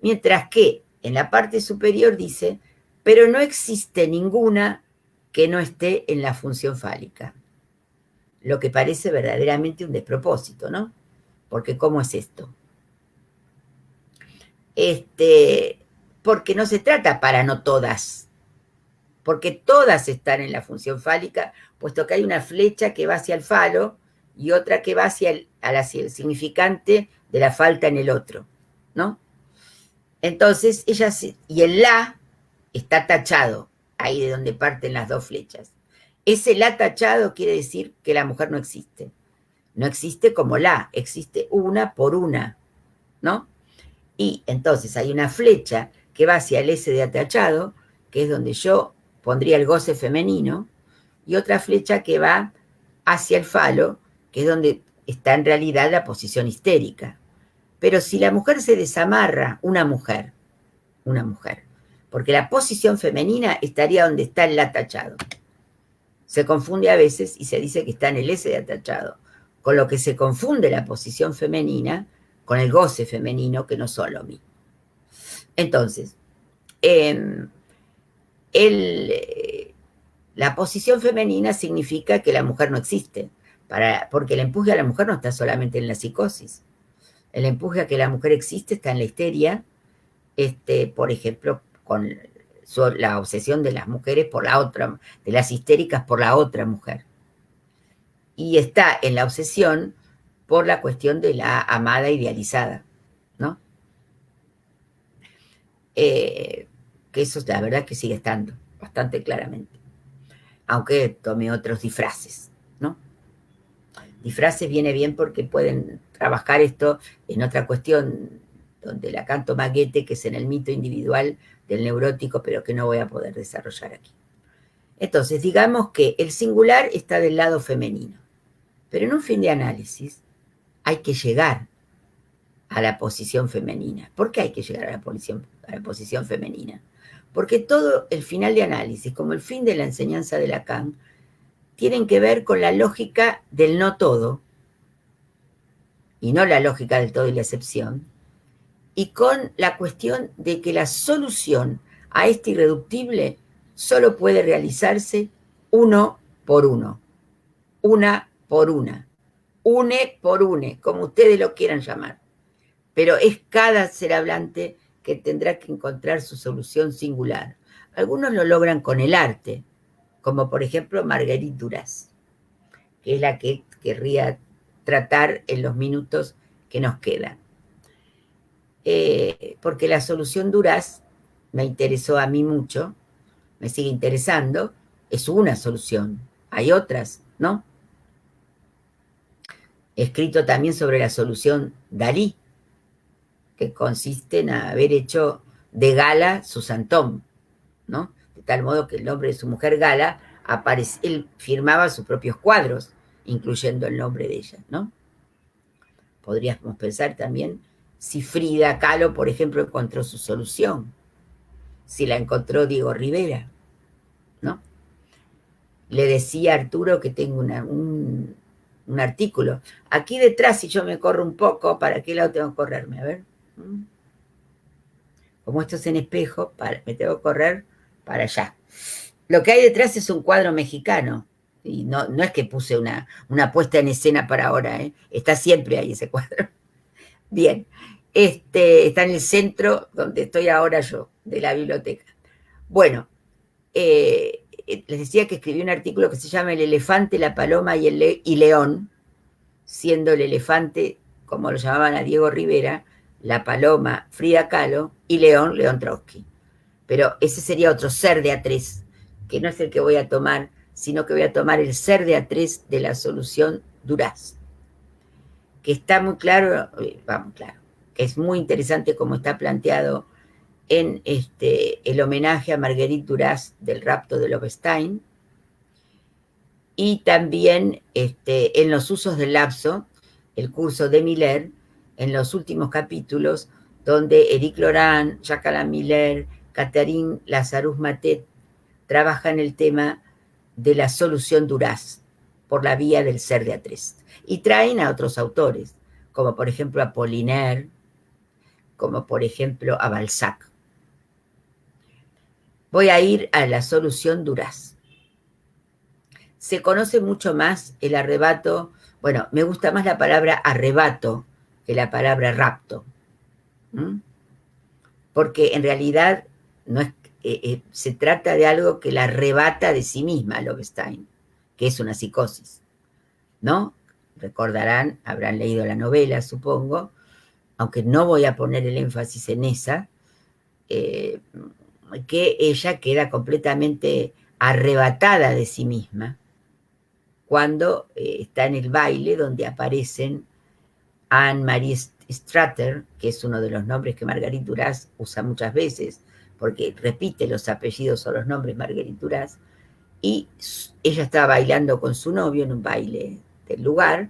Mientras que en la parte superior dice, pero no existe ninguna que no esté en la función fálica. Lo que parece verdaderamente un despropósito, ¿no? Porque ¿cómo es esto? Porque no se trata para no todas, porque todas están en la función fálica, puesto que hay una flecha que va hacia el falo y otra que va hacia el significante de la falta en el otro, ¿no? Entonces, y el la está tachado, ahí de donde parten las dos flechas. Ese la tachado quiere decir que la mujer no existe. No existe como la, existe una por una, ¿no? Y entonces hay una flecha que va hacia el S de atachado, que es donde yo pondría el goce femenino, y otra flecha que va hacia el falo, que es donde está en realidad la posición histérica. Pero si la mujer se desamarra, una mujer, porque la posición femenina estaría donde está el atachado. Se confunde a veces y se dice que está en el S de atachado, con lo que se confunde la posición femenina con el goce femenino, que no son lo mismo. Entonces, eh, la posición femenina significa que la mujer no existe, porque el empuje a la mujer no está solamente en la psicosis. El empuje a que la mujer existe está en la histeria, por ejemplo, con la obsesión de las mujeres por la otra, de las histéricas por la otra mujer. Y está en la obsesión por la cuestión de la amada idealizada, ¿no? Que eso la verdad que sigue estando bastante claramente, aunque tome otros disfraces, ¿no? Disfraces viene bien porque pueden trabajar esto en otra cuestión donde Lacan toma Goethe, que es en el mito individual del neurótico, pero que no voy a poder desarrollar aquí. Entonces, digamos que el singular está del lado femenino, pero en un fin de análisis hay que llegar a la posición femenina. ¿Por qué hay que llegar a la posición femenina? Porque todo el final de análisis, como el fin de la enseñanza de Lacan, tienen que ver con la lógica del no todo, y no la lógica del todo y la excepción, y con la cuestión de que la solución a este irreductible solo puede realizarse uno por uno, una por una, une por une, como ustedes lo quieran llamar. Pero es cada ser hablante que tendrá que encontrar su solución singular. Algunos lo logran con el arte, como por ejemplo Marguerite Duras, que es la que querría tratar en los minutos que nos quedan. Porque la solución Duras me interesó a mí mucho, me sigue interesando, es una solución, hay otras, ¿no? He escrito también sobre la solución Dalí, que consiste en haber hecho de Gala su santón, ¿no? De tal modo que el nombre de su mujer Gala, él firmaba sus propios cuadros, incluyendo el nombre de ella, ¿no? Podríamos pensar también si Frida Kahlo, por ejemplo, encontró su solución, si la encontró Diego Rivera, ¿no? Le decía a Arturo que tengo un artículo. Aquí detrás, si yo me corro un poco, ¿para qué lado tengo que correrme? A ver. Como esto es en espejo, me tengo que correr para allá. Lo que hay detrás es un cuadro mexicano. Y no es que puse una puesta en escena para ahora, ¿eh? Está siempre ahí ese cuadro. Bien. Está en el centro donde estoy ahora yo, de la biblioteca. Bueno, les decía que escribí un artículo que se llama El elefante, la paloma y León, siendo el elefante, como lo llamaban a Diego Rivera, la paloma Frida Kahlo y León Trotsky. Pero ese sería otro ser de A3, que no es el que voy a tomar, sino que voy a tomar el ser de A3 de la solución Duras, que está muy claro, que es muy interesante como está planteado en el homenaje a Marguerite Duras del rapto de Loevestein, y también en los usos del lapso, el curso de Miller, en los últimos capítulos, donde Éric Laurent, Jacques Alain Miller, Catherine Lazarus-Matet trabajan el tema de la solución Duras por la vía del ser de A3. Y traen a otros autores, como por ejemplo a Apollinaire, como por ejemplo a Balzac. Voy a ir a la solución Duras. Se conoce mucho más el arrebato, bueno, me gusta más la palabra arrebato que la palabra rapto, porque en realidad no es, se trata de algo que la arrebata de sí misma Loevestein, que es una psicosis, ¿no? Recordarán, habrán leído la novela, supongo, aunque no voy a poner el énfasis en esa, que ella queda completamente arrebatada de sí misma cuando está en el baile donde aparecen Anne-Marie Strater, que es uno de los nombres que Marguerite Duras usa muchas veces, porque repite los apellidos o los nombres Marguerite Duras, y ella estaba bailando con su novio en un baile del lugar,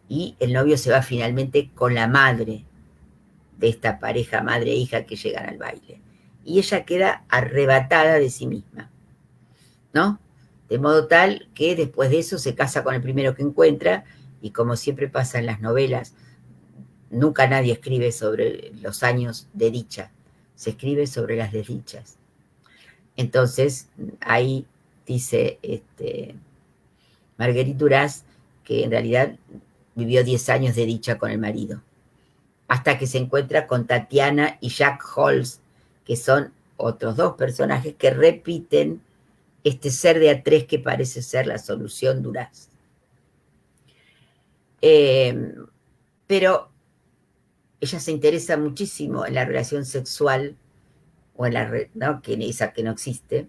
y el novio se va finalmente con la madre de esta pareja madre e hija que llegan al baile. Y ella queda arrebatada de sí misma, ¿no? De modo tal que después de eso se casa con el primero que encuentra, y como siempre pasa en las novelas, nunca nadie escribe sobre los años de dicha, se escribe sobre las desdichas. Entonces, ahí dice Marguerite Duras que en realidad vivió 10 años de dicha con el marido, hasta que se encuentra con Tatiana y Jacques Holz, que son otros dos personajes que repiten este ser de A3 que parece ser la solución Duras. Pero ella se interesa muchísimo en la relación sexual, o en la, ¿no? que esa que no existe,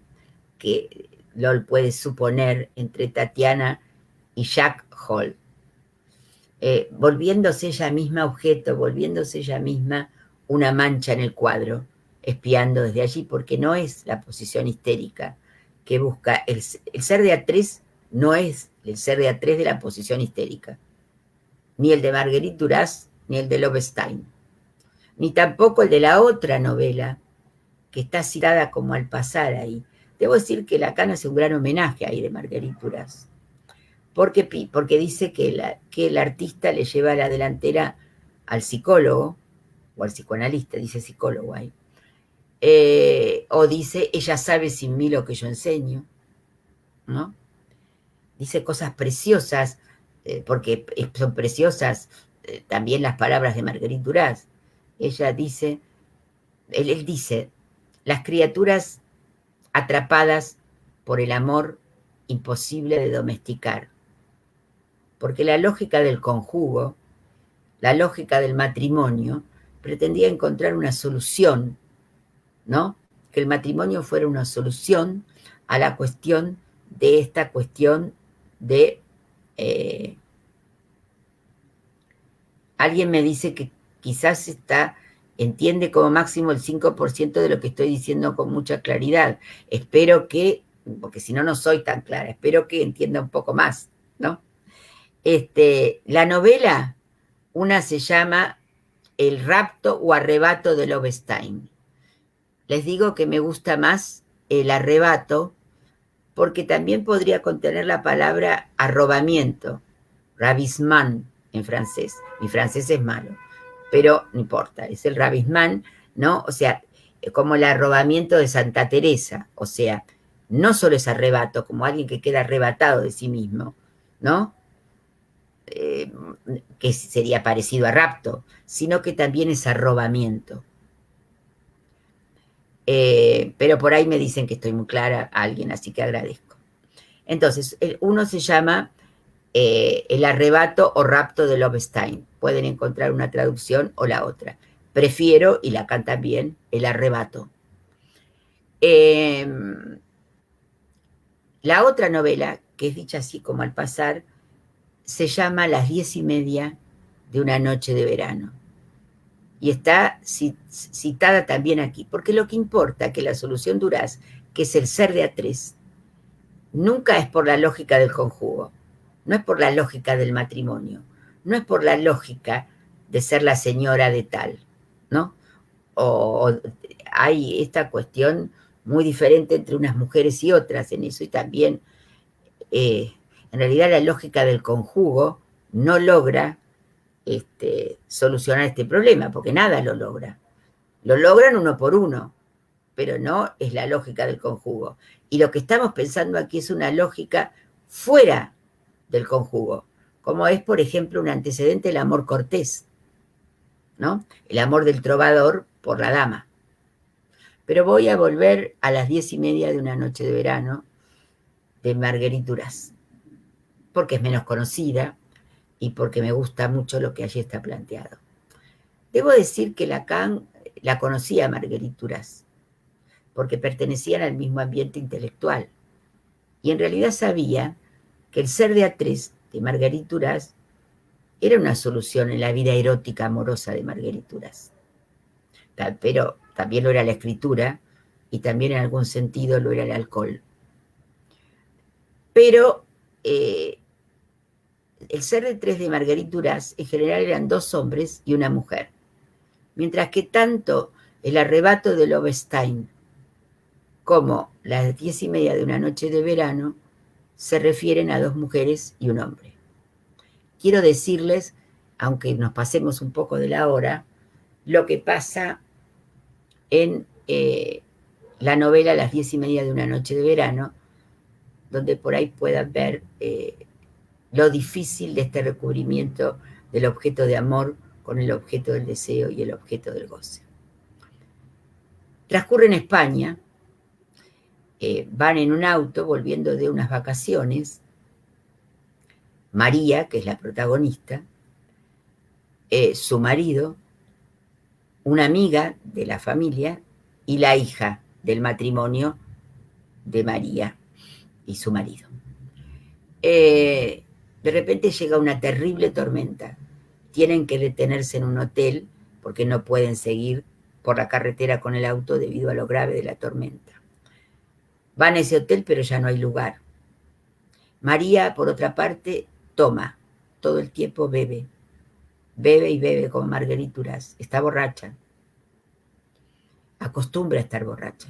que LOL puede suponer entre Tatiana y Jacques Holz. Volviéndose ella misma objeto, volviéndose ella misma una mancha en el cuadro, espiando desde allí, porque no es la posición histérica que busca. El ser de A3 no es el ser de A3 de la posición histérica, ni el de Marguerite Duras, ni el de Loevestein, ni tampoco el de la otra novela, que está citada como al pasar ahí. Debo decir que Lacan hace un gran homenaje ahí de Marguerite Duras, porque dice que el artista le lleva a la delantera al psicólogo, o al psicoanalista, dice psicólogo ahí, o dice, ella sabe sin mí lo que yo enseño, ¿no? Dice cosas preciosas, porque son preciosas también las palabras de Marguerite Duras. Ella dice, él dice, las criaturas atrapadas por el amor imposible de domesticar, porque la lógica del conjugo, la lógica del matrimonio, pretendía encontrar una solución, ¿no? Que el matrimonio fuera una solución a la cuestión de esta cuestión de... alguien me dice que quizás entiende como máximo el 5% de lo que estoy diciendo con mucha claridad. Espero que, porque si no, no soy tan clara, espero que entienda un poco más, ¿no? La novela, una se llama El rapto o arrebato de Loevestein. Les digo que me gusta más el arrebato porque también podría contener la palabra arrobamiento, ravissement en francés. Mi francés es malo, pero no importa, es el ravissement, ¿no? O sea, como el arrobamiento de Santa Teresa, o sea, no solo es arrebato, como alguien que queda arrebatado de sí mismo, ¿no? Que sería parecido a rapto, sino que también es arrobamiento. Pero por ahí me dicen que estoy muy clara a alguien, así que agradezco. Entonces, uno se llama El arrebato o rapto de Loevestein. Pueden encontrar una traducción o la otra. Prefiero, y Lacan también, El arrebato. La otra novela, que es dicha así como al pasar, se llama Las 10:30 de una noche de verano. Y está citada también aquí, porque lo que importa que la solución Duras, que es el ser de A3, nunca es por la lógica del conjugo, no es por la lógica del matrimonio, no es por la lógica de ser la señora de tal, ¿no? O hay esta cuestión muy diferente entre unas mujeres y otras en eso, y también, en realidad, la lógica del conjugo no logra solucionar este problema, porque nada lo logra. Lo logran uno por uno, pero no es la lógica del conjugo. Y lo que estamos pensando aquí es una lógica fuera del conjugo, como es, por ejemplo, un antecedente el amor cortés, ¿no? El amor del trovador por la dama. Pero voy a volver a Las 10:30 de una noche de verano de Marguerite Duras, porque es menos conocida y porque me gusta mucho lo que allí está planteado. Debo decir que Lacan la conocía a Marguerite Duras, porque pertenecían al mismo ambiente intelectual. Y en realidad sabía que el ser de A3 de Marguerite Duras era una solución en la vida erótica amorosa de Marguerite Duras. Pero también lo era la escritura y también en algún sentido lo era el alcohol. Pero el ser de 3 de Marguerite Duras en general eran 2 hombres y una mujer, mientras que tanto el arrebato de Loevestein como las 10:30 de una noche de verano se refieren a 2 mujeres y un hombre. Quiero decirles, aunque nos pasemos un poco de la hora, lo que pasa en la novela Las 10:30 de una noche de verano, donde por ahí puedan ver lo difícil de este recubrimiento del objeto de amor con el objeto del deseo y el objeto del goce. Transcurre en España, van en un auto volviendo de unas vacaciones, María, que es la protagonista, su marido, una amiga de la familia y la hija del matrimonio de María y su marido. De repente llega una terrible tormenta. Tienen que detenerse en un hotel porque no pueden seguir por la carretera con el auto debido a lo grave de la tormenta. Van a ese hotel, pero ya no hay lugar. María, por otra parte, toma. Todo el tiempo bebe. Bebe y bebe como Marguerite Duras. Está borracha. Acostumbra a estar borracha.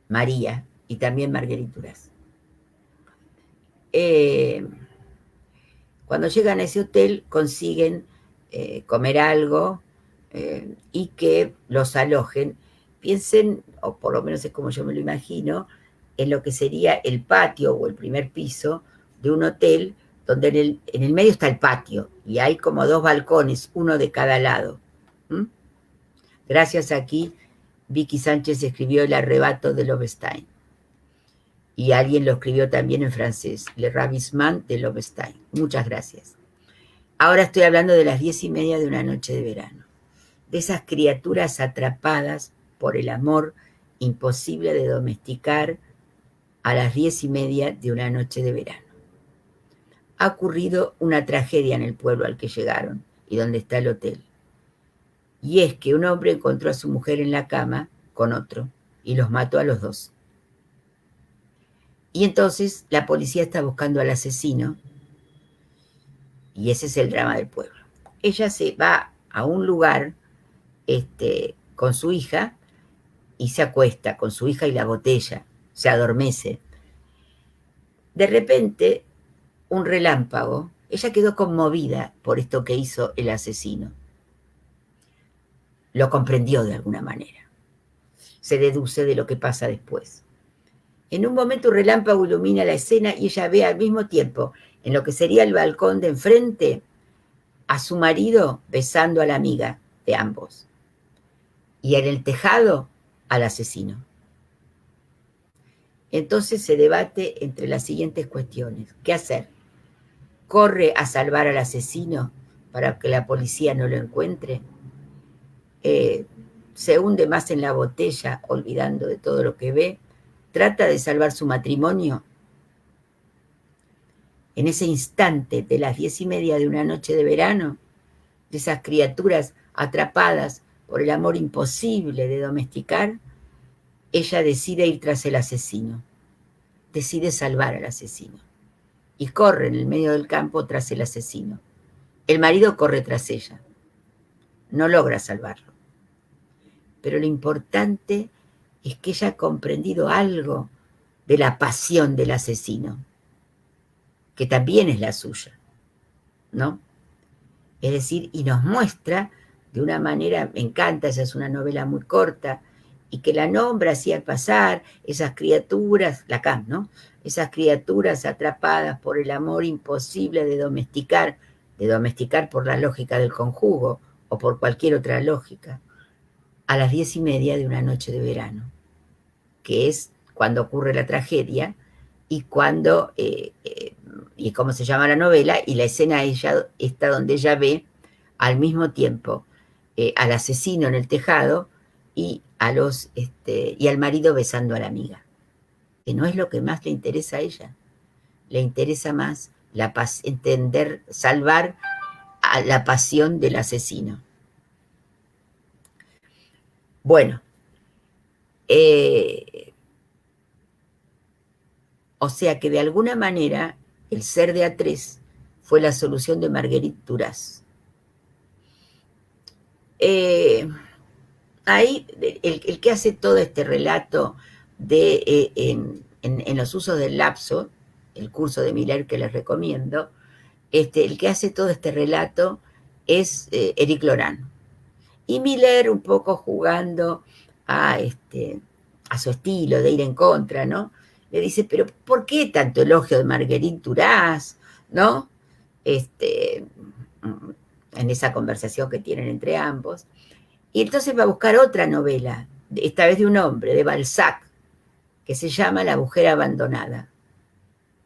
María y también Marguerite Duras. Cuando llegan a ese hotel consiguen comer algo y que los alojen. Piensen, o por lo menos es como yo me lo imagino, en lo que sería el patio o el primer piso de un hotel donde en el medio está el patio y hay como 2 balcones, uno de cada lado. Gracias aquí, Vicky Sánchez escribió El arrebato de Loevestein. Y alguien lo escribió también en francés, Le ravissement de Loevestein. Muchas gracias. Ahora estoy hablando de las 10:30 de una noche de verano, de esas criaturas atrapadas por el amor imposible de domesticar a las 10:30 de una noche de verano. Ha ocurrido una tragedia en el pueblo al que llegaron y donde está el hotel. Y es que un hombre encontró a su mujer en la cama con otro y los mató a los 2. Y entonces la policía está buscando al asesino y ese es el drama del pueblo. Ella se va a un lugar con su hija y se acuesta con su hija y la botella, se adormece. De repente, un relámpago, ella quedó conmovida por esto que hizo el asesino. Lo comprendió de alguna manera. Se deduce de lo que pasa después. En un momento un relámpago ilumina la escena y ella ve al mismo tiempo, en lo que sería el balcón de enfrente, a su marido besando a la amiga de ambos. Y en el tejado, al asesino. Entonces se debate entre las siguientes cuestiones. ¿Qué hacer? ¿Corre a salvar al asesino para que la policía no lo encuentre? Se hunde más en la botella, olvidando de todo lo que ve. Trata de salvar su matrimonio. En ese instante de las 10:30 de una noche de verano, de esas criaturas atrapadas por el amor imposible de domesticar, ella decide ir tras el asesino, decide salvar al asesino y corre en el medio del campo tras el asesino. El marido corre tras ella, no logra salvarlo. Pero lo importante es que ella ha comprendido algo de la pasión del asesino, que también es la suya, ¿no? Es decir, y nos muestra de una manera, me encanta, esa es una novela muy corta, y que la nombra así al pasar, esas criaturas, Lacan, ¿no? Esas criaturas atrapadas por el amor imposible de domesticar por la lógica del conjugo o por cualquier otra lógica, a las 10:30 de una noche de verano, que es cuando ocurre la tragedia y cuando, y cómo se llama la novela, y la escena ella está donde ella ve al mismo tiempo al asesino en el tejado y al marido besando a la amiga, que no es lo que más le interesa a ella. le interesa más entender, salvar a la pasión del asesino. Bueno, o sea que de alguna manera el ser de A3 fue la solución de Marguerite Duras. Ahí el que hace todo este relato en los usos del lapso, el curso de Miller que les recomiendo, el que hace todo este relato es Éric Laurent. Y Miller un poco jugando a su estilo de ir en contra, ¿no? Le dice, pero ¿por qué tanto elogio de Marguerite Duras? ¿No? En esa conversación que tienen entre ambos. Y entonces va a buscar otra novela, esta vez de un hombre, de Balzac, que se llama La mujer abandonada,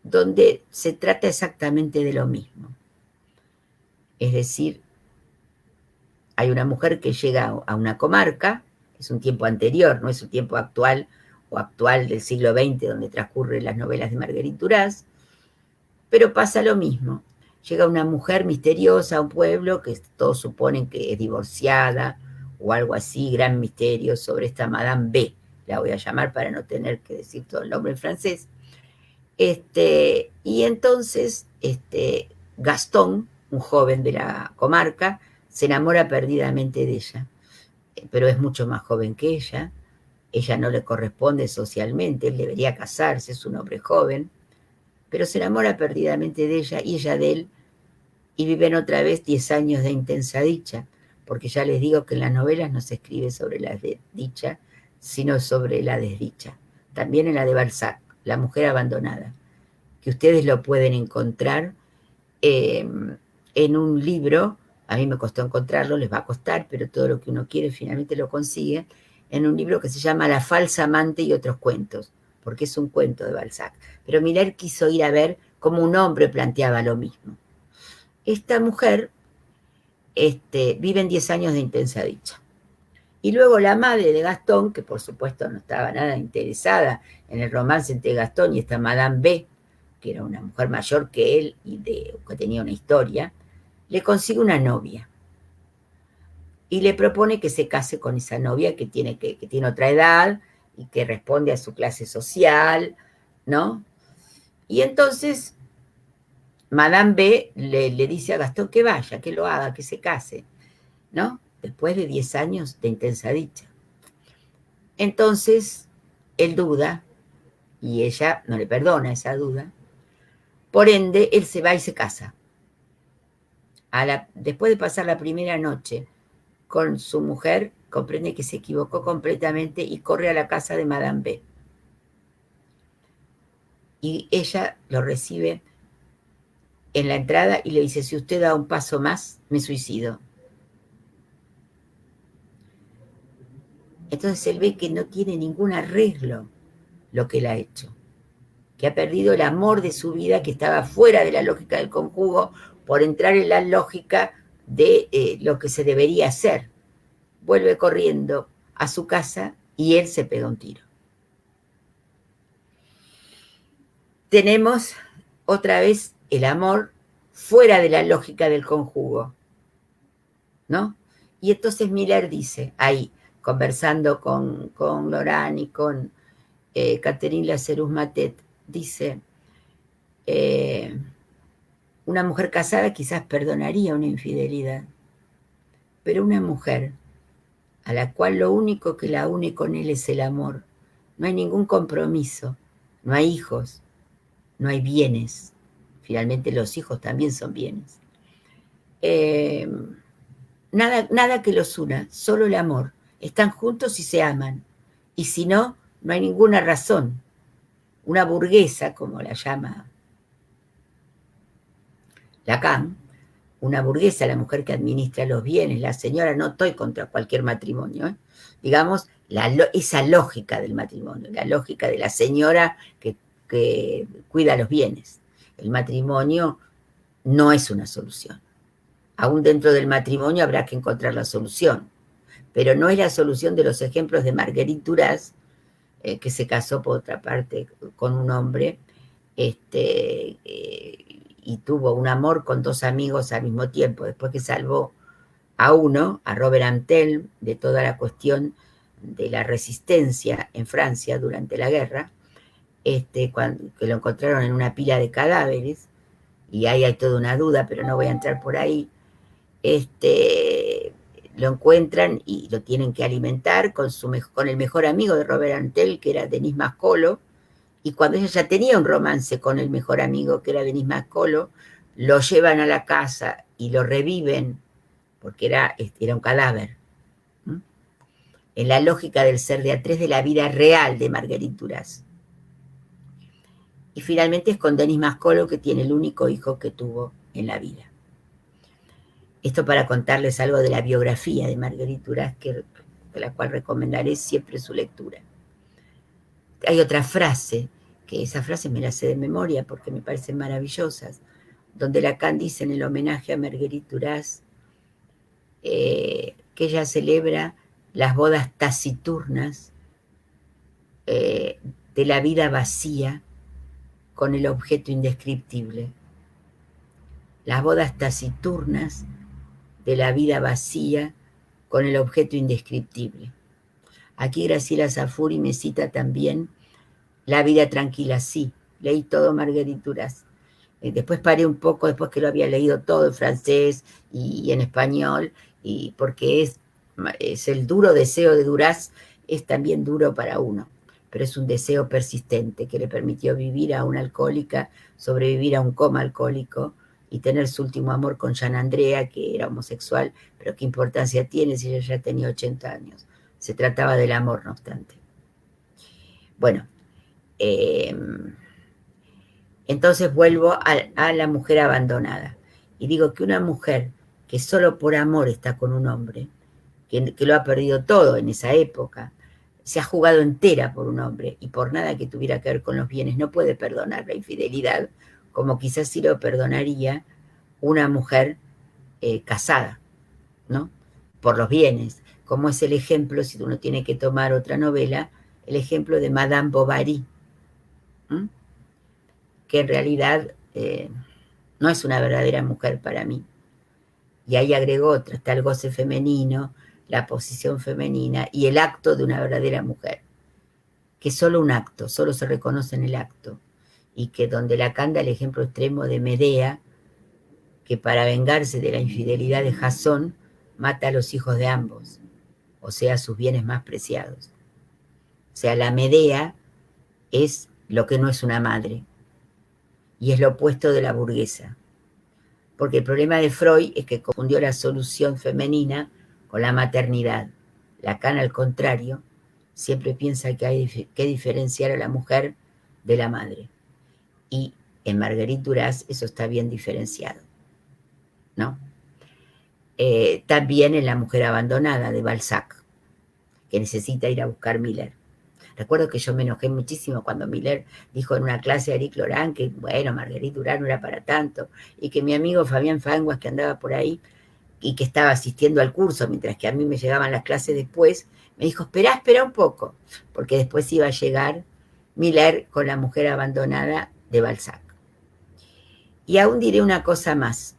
donde se trata exactamente de lo mismo. Es decir, hay una mujer que llega a una comarca, es un tiempo anterior, no es un tiempo actual o actual del siglo XX donde transcurren las novelas de Marguerite Duras, pero pasa lo mismo. Llega una mujer misteriosa a un pueblo que todos suponen que es divorciada o algo así, gran misterio sobre esta Madame B, la voy a llamar para no tener que decir todo el nombre en francés. Y entonces Gastón, un joven de la comarca, se enamora perdidamente de ella, pero es mucho más joven que ella no le corresponde socialmente, él debería casarse, es un hombre joven, pero se enamora perdidamente de ella y ella de él, y viven otra vez 10 años de intensa dicha, porque ya les digo que en las novelas no se escribe sobre la dicha, sino sobre la desdicha. También en la de Balzac, La mujer abandonada, que ustedes lo pueden encontrar en un libro, a mí me costó encontrarlo, les va a costar, pero todo lo que uno quiere finalmente lo consigue, en un libro que se llama La falsa amante y otros cuentos, porque es un cuento de Balzac. Pero Miller quiso ir a ver cómo un hombre planteaba lo mismo. Esta mujer vive en 10 años de intensa dicha. Y luego la madre de Gastón, que por supuesto no estaba nada interesada en el romance entre Gastón y esta Madame B, que era una mujer mayor que él y que tenía una historia, le consigue una novia. Y le propone que se case con esa novia que tiene otra edad y que responde a su clase social, ¿no? Y entonces Madame B le dice a Gastón que vaya, que lo haga, que se case, ¿no? Después de 10 años de intensa dicha. Entonces, él duda, y ella no le perdona esa duda. Por ende, él se va y se casa. Después de pasar la primera noche con su mujer, comprende que se equivocó completamente y corre a la casa de Madame B. Y ella lo recibe en la entrada y le dice, si usted da un paso más, me suicido. Entonces él ve que no tiene ningún arreglo lo que él ha hecho, que ha perdido el amor de su vida, que estaba fuera de la lógica del conjugo, por entrar en la lógica de lo que se debería hacer. Vuelve corriendo a su casa y él se pega un tiro. Tenemos otra vez el amor fuera de la lógica del conjugo, ¿no? Y entonces Miller dice, ahí, conversando con Laurent y con Catherine Lazarus-Matet, dice, una mujer casada quizás perdonaría una infidelidad, pero una mujer a la cual lo único que la une con él es el amor, no hay ningún compromiso, no hay hijos, no hay bienes, finalmente los hijos también son bienes, nada que los una, solo el amor, están juntos y se aman, y si no, no hay ninguna razón. Una burguesa, como la llama Lacan, una burguesa, la mujer que administra los bienes, la señora, no estoy contra cualquier matrimonio, digamos, esa lógica del matrimonio, la lógica de la señora que cuida los bienes. El matrimonio no es una solución. Aún dentro del matrimonio habrá que encontrar la solución, pero no es la solución de los ejemplos de Marguerite Duras, que se casó por otra parte con un hombre y tuvo un amor con dos amigos al mismo tiempo, después que salvó a uno, a Robert Antel, de toda la cuestión de la resistencia en Francia durante la guerra, que lo encontraron en una pila de cadáveres, y ahí hay toda una duda, pero no voy a entrar por ahí. Lo encuentran y lo tienen que alimentar con el mejor amigo de Robert Antel, que era Denis Mascolo, y cuando ella ya tenía un romance con el mejor amigo, que era Denis Mascolo, lo llevan a la casa y lo reviven, porque era un cadáver. ¿Mm? En la lógica del ser de A3 de la vida real de Marguerite Duras. Y finalmente es con Denis Mascolo, que tiene el único hijo que tuvo en la vida. Esto para contarles algo de la biografía de Marguerite Duras, de la cual recomendaré siempre su lectura. Hay otra frase, que esa frase me la sé de memoria porque me parecen maravillosas, donde Lacan dice en el homenaje a Marguerite Duras que ella celebra las bodas taciturnas de la vida vacía con el objeto indescriptible. Las bodas taciturnas de la vida vacía con el objeto indescriptible. Aquí Graciela Safuri me cita también La vida tranquila, sí, leí todo Marguerite Duras. Después paré un poco, después que lo había leído todo en francés y en español, y porque es el duro deseo de Duras, es también duro para uno, pero es un deseo persistente que le permitió vivir a una alcohólica, sobrevivir a un coma alcohólico y tener su último amor con Jean Andrea, que era homosexual, pero qué importancia tiene si ella ya tenía 80 años. Se trataba del amor, no obstante. Bueno, entonces vuelvo a la mujer abandonada. Y digo que una mujer que solo por amor está con un hombre, que lo ha perdido todo en esa época, se ha jugado entera por un hombre y por nada que tuviera que ver con los bienes, no puede perdonar la infidelidad, como quizás sí lo perdonaría una mujer casada, ¿no? Por los bienes, como es el ejemplo, si uno tiene que tomar otra novela, el ejemplo de Madame Bovary, ¿m? Que en realidad no es una verdadera mujer para mí. Y ahí agregó otra, está el goce femenino, la posición femenina y el acto de una verdadera mujer, que es solo un acto, solo se reconoce en el acto, y que donde Lacan da el ejemplo extremo de Medea, que para vengarse de la infidelidad de Jasón, mata a los hijos de ambos, o sea, sus bienes más preciados. O sea, la Medea es lo que no es una madre, y es lo opuesto de la burguesa. Porque el problema de Freud es que confundió la solución femenina con la maternidad. Lacan, al contrario, siempre piensa que hay que diferenciar a la mujer de la madre. Y en Marguerite Duras eso está bien diferenciado, ¿no? También en La mujer abandonada de Balzac, que necesita ir a buscar Miller. Recuerdo que yo me enojé muchísimo cuando Miller dijo en una clase a Eric Laurent que, bueno, Marguerite Duras no era para tanto, y que mi amigo Fabián Fanguas, que andaba por ahí y que estaba asistiendo al curso, mientras que a mí me llegaban las clases después, me dijo, espera un poco, porque después iba a llegar Miller con La mujer abandonada de Balzac. Y aún diré una cosa más.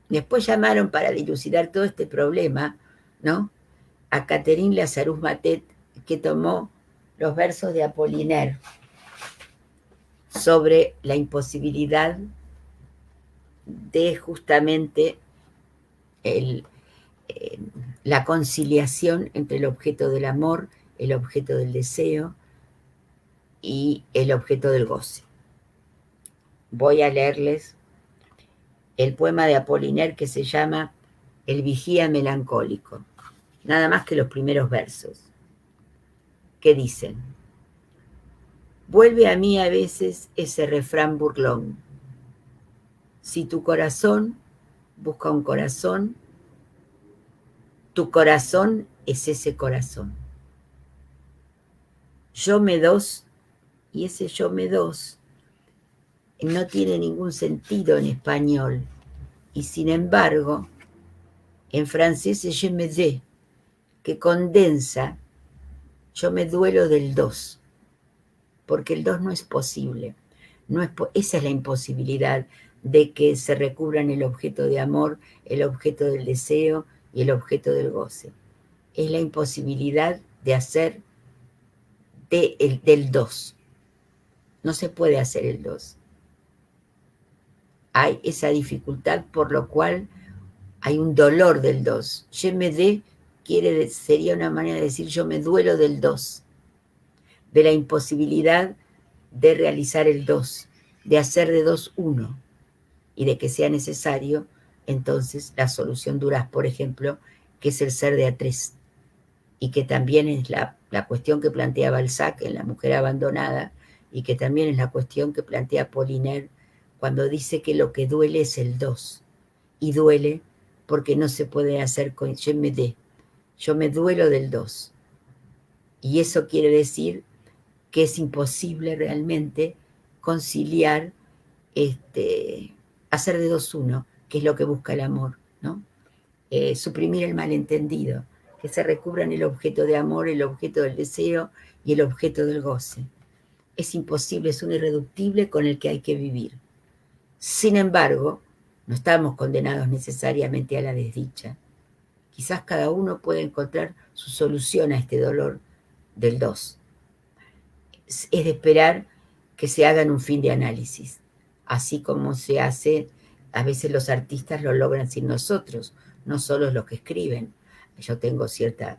Después llamaron para dilucidar todo este problema, ¿no?, a Catherine Lazarus Matet, que tomó los versos de Apollinaire sobre la imposibilidad de justamente la conciliación entre el objeto del amor, el objeto del deseo y el objeto del goce. Voy a leerles el poema de Apollinaire que se llama El vigía melancólico, nada más que los primeros versos, que dicen: vuelve a mí a veces ese refrán burlón: si tu corazón busca un corazón, tu corazón es ese corazón. Yo me dos, y ese yo me dos no tiene ningún sentido en español, y sin embargo, en francés es je me deux, que condensa yo me duelo del dos, porque el dos no es posible. Esa es la imposibilidad de que se recubran el objeto de amor, el objeto del deseo y el objeto del goce. Es la imposibilidad de hacer del dos. No se puede hacer el dos. Hay esa dificultad, por lo cual hay un dolor del dos. Je me dé sería una manera de decir yo me duelo del dos, de la imposibilidad de realizar el dos, de hacer de dos uno, y de que sea necesario entonces la solución Duras, por ejemplo, que es el ser de a tres, y que también es la cuestión que plantea Balzac en La mujer abandonada, y que también es la cuestión que plantea Apollinaire cuando dice que lo que duele es el dos, y duele porque no se puede hacer con yo me duelo del dos, y eso quiere decir que es imposible realmente conciliar, hacer de dos uno, que es lo que busca el amor, ¿no? Suprimir el malentendido, que se recubran el objeto de amor, el objeto del deseo y el objeto del goce. Es imposible, es un irreductible con el que hay que vivir. Sin embargo, no estamos condenados necesariamente a la desdicha. Quizás cada uno puede encontrar su solución a este dolor del dos. Es de esperar que se hagan un fin de análisis, así como se hace, a veces los artistas lo logran sin nosotros, no solo los que escriben. Yo tengo cierto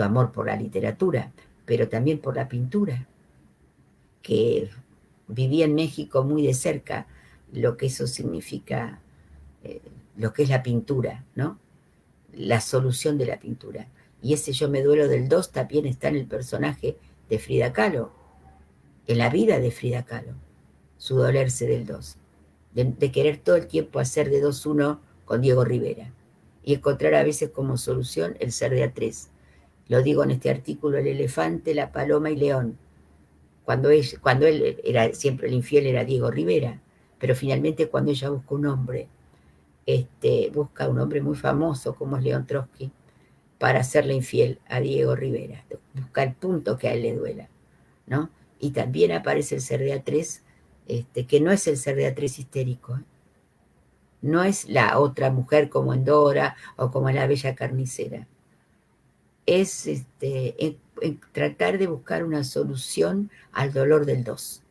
amor por la literatura, pero también por la pintura, que viví en México muy de cerca lo que eso significa, lo que es la pintura, ¿no? La solución de la pintura. Y ese yo me duelo del dos también está en el personaje de Frida Kahlo, en la vida de Frida Kahlo, su dolerse del dos, de querer todo el tiempo hacer de dos uno con Diego Rivera, y encontrar a veces como solución el ser de a tres. Lo digo en este artículo, el elefante, la paloma y león. Cuando él era siempre el infiel era Diego Rivera, pero finalmente cuando ella busca un hombre, busca un hombre muy famoso como es León Trotsky, para hacerle infiel a Diego Rivera, busca el punto que a él le duela, ¿no? Y también aparece el ser de A3, que no es el ser de A3 histérico, ¿eh? No es la otra mujer como en Dora o como en La Bella Carnicera. Es en tratar de buscar una solución al dolor del dos.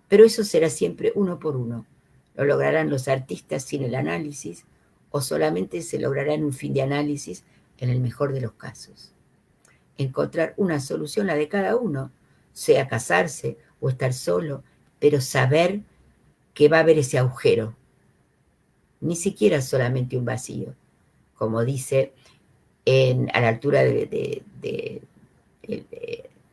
Pero eso será siempre uno por uno. Lo lograrán los artistas sin el análisis, o solamente se logrará en un fin de análisis, en el mejor de los casos. Encontrar una solución, la de cada uno, sea casarse o estar solo, pero saber que va a haber ese agujero, ni siquiera solamente un vacío, como dice a la altura de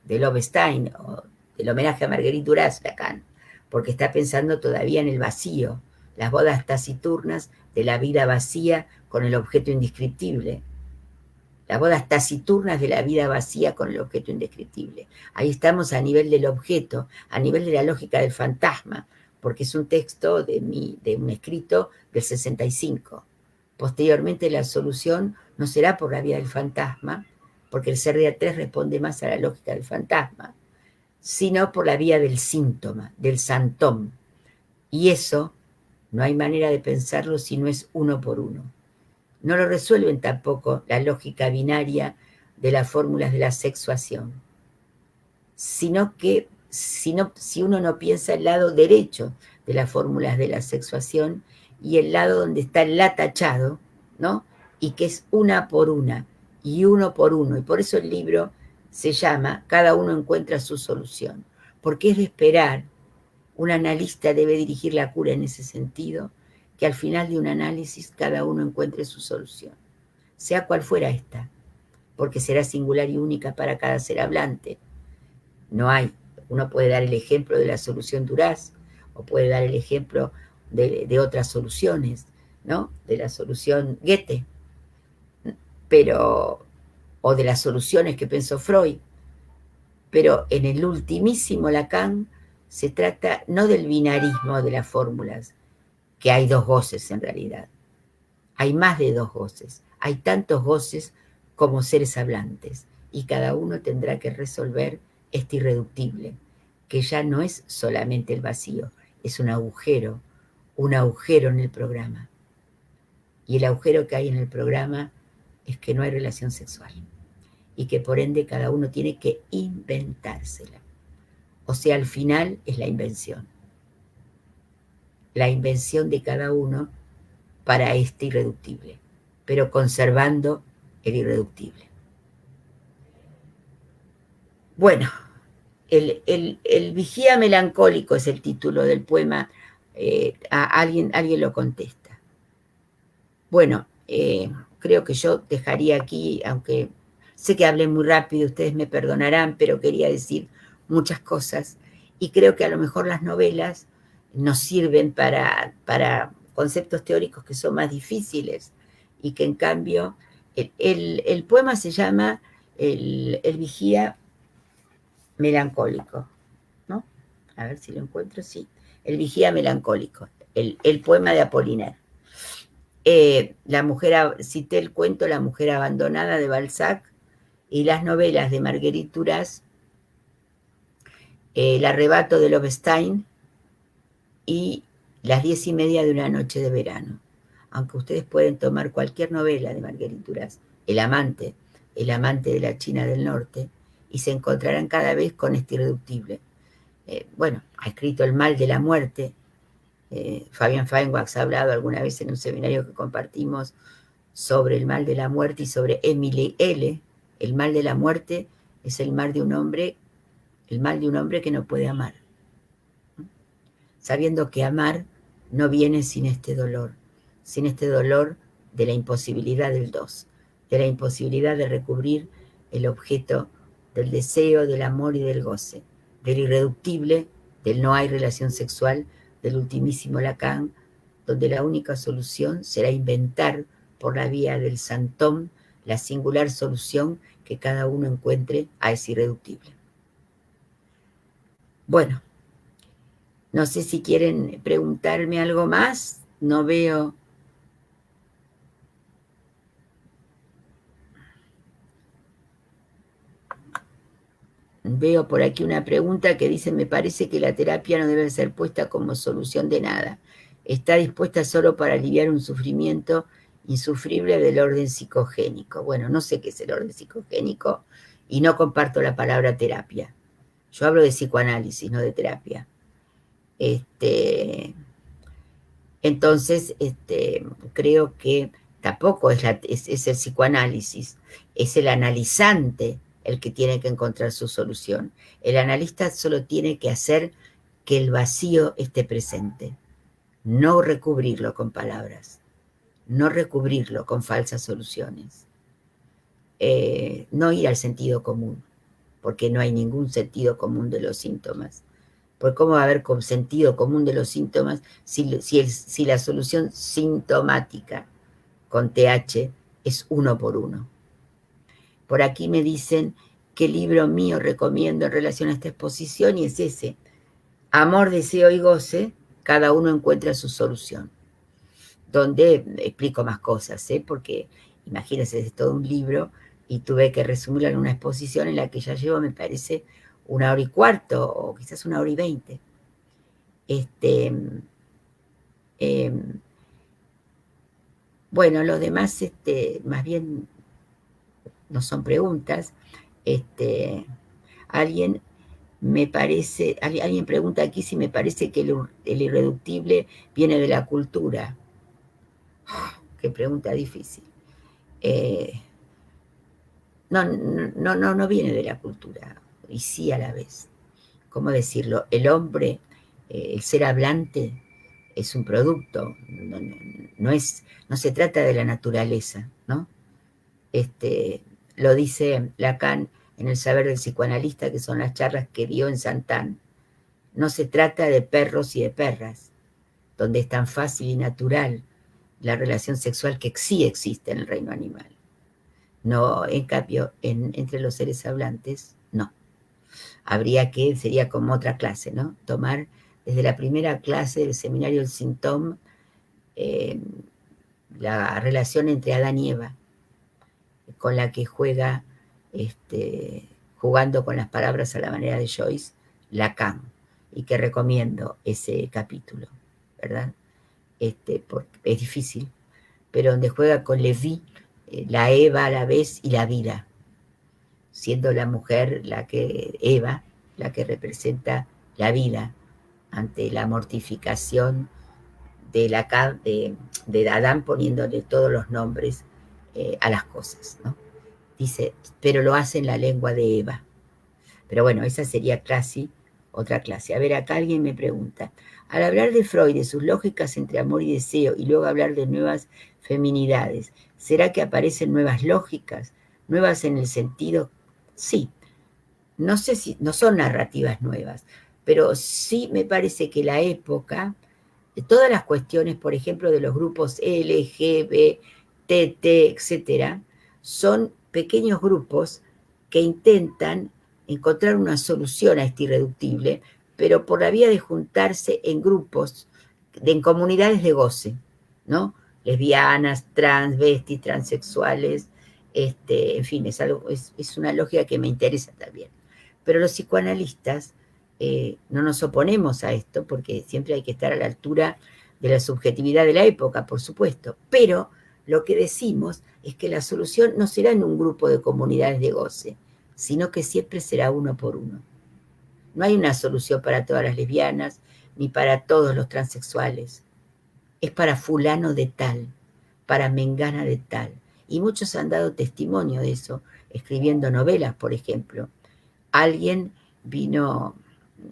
Lobestein, o del homenaje a Marguerite Duras, Lacan, porque está pensando todavía en el vacío, las bodas taciturnas de la vida vacía con el objeto indescriptible. Las bodas taciturnas de la vida vacía con el objeto indescriptible. Ahí estamos a nivel del objeto, a nivel de la lógica del fantasma, porque es un texto de un escrito del 65. Posteriormente la solución no será por la vía del fantasma, porque el ser de A3 responde más a la lógica del fantasma, sino por la vía del síntoma, del santón. Y eso no hay manera de pensarlo si no es uno por uno. No lo resuelven tampoco la lógica binaria de las fórmulas de la sexuación, sino que si uno no piensa el lado derecho de las fórmulas de la sexuación y el lado donde está el la tachado, ¿no? Y que es una por una y uno por uno, y por eso el libro se llama Cada uno encuentra su solución, porque es de esperar. Un analista debe dirigir la cura en ese sentido, que al final de un análisis cada uno encuentre su solución, sea cual fuera esta, porque será singular y única para cada ser hablante. No hay, uno puede dar el ejemplo de la solución Duras, o puede dar el ejemplo de otras soluciones, ¿no? De la solución Goethe, o de las soluciones que pensó Freud, pero en el ultimísimo Lacan se trata no del binarismo de las fórmulas, que hay dos goces en realidad. Hay más de dos goces. Hay tantos goces como seres hablantes, y cada uno tendrá que resolver este irreductible, que ya no es solamente el vacío, es un agujero en el programa. Y el agujero que hay en el programa es que no hay relación sexual y que por ende cada uno tiene que inventársela. O sea, al final es la invención de cada uno para este irreductible, pero conservando el irreductible. Bueno, el vigía melancólico es el título del poema. Alguien lo contesta. Bueno, creo que yo dejaría aquí, aunque sé que hablé muy rápido, ustedes me perdonarán, pero quería decir muchas cosas y creo que a lo mejor las novelas nos sirven para conceptos teóricos que son más difíciles y que en cambio el poema se llama el vigía melancólico, ¿no? A ver si lo encuentro, sí. El vigía melancólico, el poema de Apollinaire. Cité el cuento La mujer abandonada de Balzac y las novelas de Marguerite Duras, El arrebato de Lobestein y Las 10:30 de una noche de verano. Aunque ustedes pueden tomar cualquier novela de Marguerite Duras, el amante de la China del Norte, y se encontrarán cada vez con este irreductible. Bueno, ha escrito El mal de la muerte. Fabián Feinwax ha hablado alguna vez en un seminario que compartimos sobre el mal de la muerte y sobre Emily L. El mal de la muerte es el mal de un hombre que no puede amar, sabiendo que amar no viene sin este dolor de la imposibilidad del dos, de la imposibilidad de recubrir el objeto del deseo, del amor y del goce, del irreductible, del no hay relación sexual, del ultimísimo Lacan, donde la única solución será inventar por la vía del santón la singular solución que cada uno encuentre a ese irreductible. Bueno, no sé si quieren preguntarme algo más, no veo. Veo por aquí una pregunta que dice, me parece que la terapia no debe ser puesta como solución de nada. Está dispuesta solo para aliviar un sufrimiento insufrible del orden psicogénico. Bueno, no sé qué es el orden psicogénico y no comparto la palabra terapia. Yo hablo de psicoanálisis, no de terapia. Entonces, creo que tampoco es el psicoanálisis, es el analizante el que tiene que encontrar su solución. El analista solo tiene que hacer que el vacío esté presente, no recubrirlo con palabras, no recubrirlo con falsas soluciones, no ir al sentido común, porque no hay ningún sentido común de los síntomas. Porque ¿cómo va a haber sentido común de los síntomas si la solución sintomática con TH es uno por uno? Por aquí me dicen qué libro mío recomiendo en relación a esta exposición y es ese, Amor, Deseo y Goce, cada uno encuentra su solución, donde explico más cosas, porque imagínense, es todo un libro y tuve que resumirlo en una exposición en la que ya llevo, me parece, 1 hora y cuarto o quizás 1 hora y 20. Bueno, los demás, más bien no son preguntas. Alguien pregunta aquí si me parece que el irreductible viene de la cultura. Qué pregunta difícil. No viene de la cultura, y sí a la vez. ¿Cómo decirlo? El hombre, el ser hablante, es un producto, no se trata de la naturaleza, ¿no? Lo dice Lacan en El saber del psicoanalista, que son las charlas que dio en Santán. No se trata de perros y de perras, donde es tan fácil y natural la relación sexual que sí existe en el reino animal. No, en cambio, entre los seres hablantes, no. Sería como otra clase, ¿no? Tomar desde la primera clase del seminario del Sintóm la relación entre Adán y Eva, con la que juega jugando con las palabras a la manera de Joyce, Lacan, y que recomiendo ese capítulo, ¿verdad? Porque es difícil, pero donde juega con Levi, la Eva a la vez y la vida, siendo la mujer Eva, la que representa la vida ante la mortificación de Adán, poniéndole todos los nombres a las cosas, ¿no? Dice, pero lo hace en la lengua de Eva. Pero bueno, esa sería otra clase. A ver, acá alguien me pregunta, al hablar de Freud, de sus lógicas entre amor y deseo, y luego hablar de nuevas feminidades, ¿será que aparecen nuevas lógicas? ¿Nuevas en el sentido? Sí. No sé si, no son narrativas nuevas, pero sí me parece que la época, de todas las cuestiones, por ejemplo, de los grupos LGBT, etcétera, son pequeños grupos que intentan encontrar una solución a este irreductible, pero por la vía de juntarse en grupos, en comunidades de goce, ¿no? Lesbianas, transvestis, transexuales, en fin, es una lógica que me interesa también. Pero los psicoanalistas no nos oponemos a esto, porque siempre hay que estar a la altura de la subjetividad de la época, por supuesto, pero lo que decimos es que la solución no será en un grupo de comunidades de goce, sino que siempre será uno por uno. No hay una solución para todas las lesbianas, ni para todos los transexuales. Es para fulano de tal, para mengana de tal. Y muchos han dado testimonio de eso, escribiendo novelas, por ejemplo. Alguien vino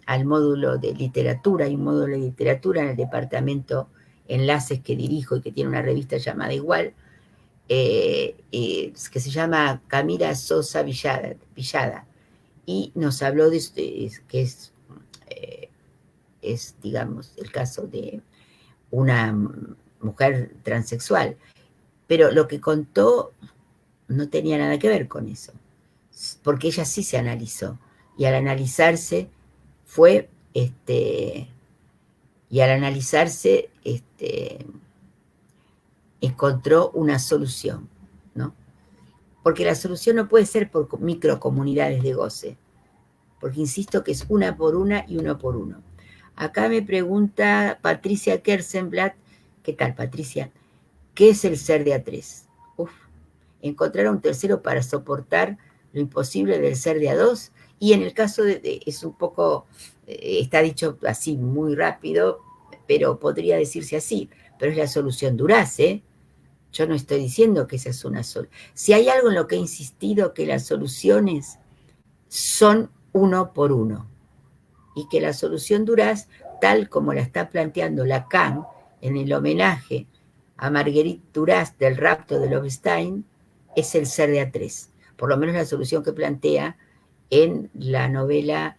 al módulo de literatura, hay un módulo de literatura en el departamento Enlaces que dirijo y que tiene una revista llamada igual, que se llama Camila Sosa Villada, y nos habló que es, digamos, el caso de una mujer transexual, pero lo que contó no tenía nada que ver con eso, porque ella sí se analizó, y al analizarse fue, y al analizarse, encontró una solución, ¿no? Porque la solución no puede ser por microcomunidades de goce, porque insisto que es una por una y uno por uno. Acá me pregunta Patricia Kersenblatt, ¿qué tal, Patricia? ¿Qué es el ser de A3? Uf, encontrar a un tercero para soportar lo imposible del ser de A2, y en el caso es un poco, está dicho así muy rápido, pero podría decirse así, pero es la solución Duras, ¿eh? Yo no estoy diciendo que esa es una sola. Si hay algo en lo que he insistido, que las soluciones son uno por uno, y que la solución Duras, tal como la está planteando Lacan en el homenaje a Marguerite Duras del rapto de Lobstein, es el ser de A3. Por lo menos la solución que plantea en la novela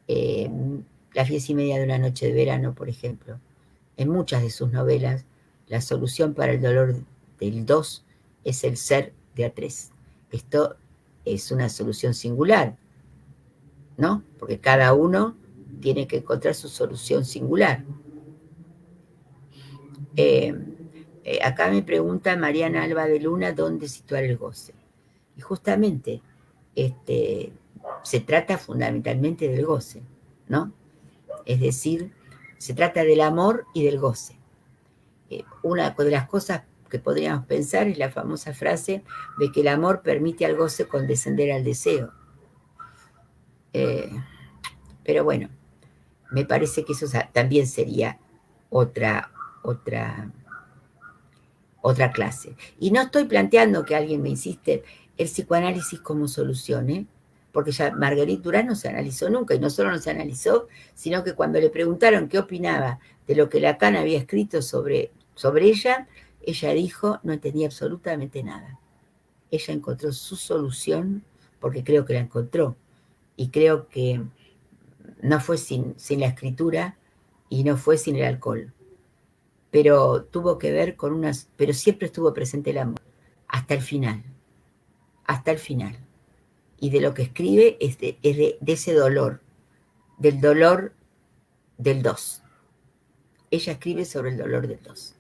Las 10:30 de una noche de verano, por ejemplo. En muchas de sus novelas, la solución para el dolor del 2 es el ser de A3. Esto es una solución singular, ¿no? Porque cada uno tiene que encontrar su solución singular. Acá me pregunta Mariana Alba de Luna dónde situar el goce. Y justamente se trata fundamentalmente del goce, ¿no? Es decir, se trata del amor y del goce. Una de las cosas que podríamos pensar es la famosa frase de que el amor permite al goce condescender al deseo. Pero bueno, me parece que eso también sería otra, otra, otra clase. Y no estoy planteando que alguien me insiste el psicoanálisis como solución, ¿eh? Porque ya Marguerite Duras no se analizó nunca, y no solo no se analizó, sino que cuando le preguntaron qué opinaba de lo que Lacan había escrito sobre ella dijo, no entendía absolutamente nada. Ella encontró su solución, porque creo que la encontró, y creo que no fue sin la escritura, y no fue sin el alcohol, pero tuvo que ver con pero siempre estuvo presente el amor, hasta el final, hasta el final. Y de lo que escribe es de ese dolor, del dolor del 2. Ella escribe sobre el dolor del 2.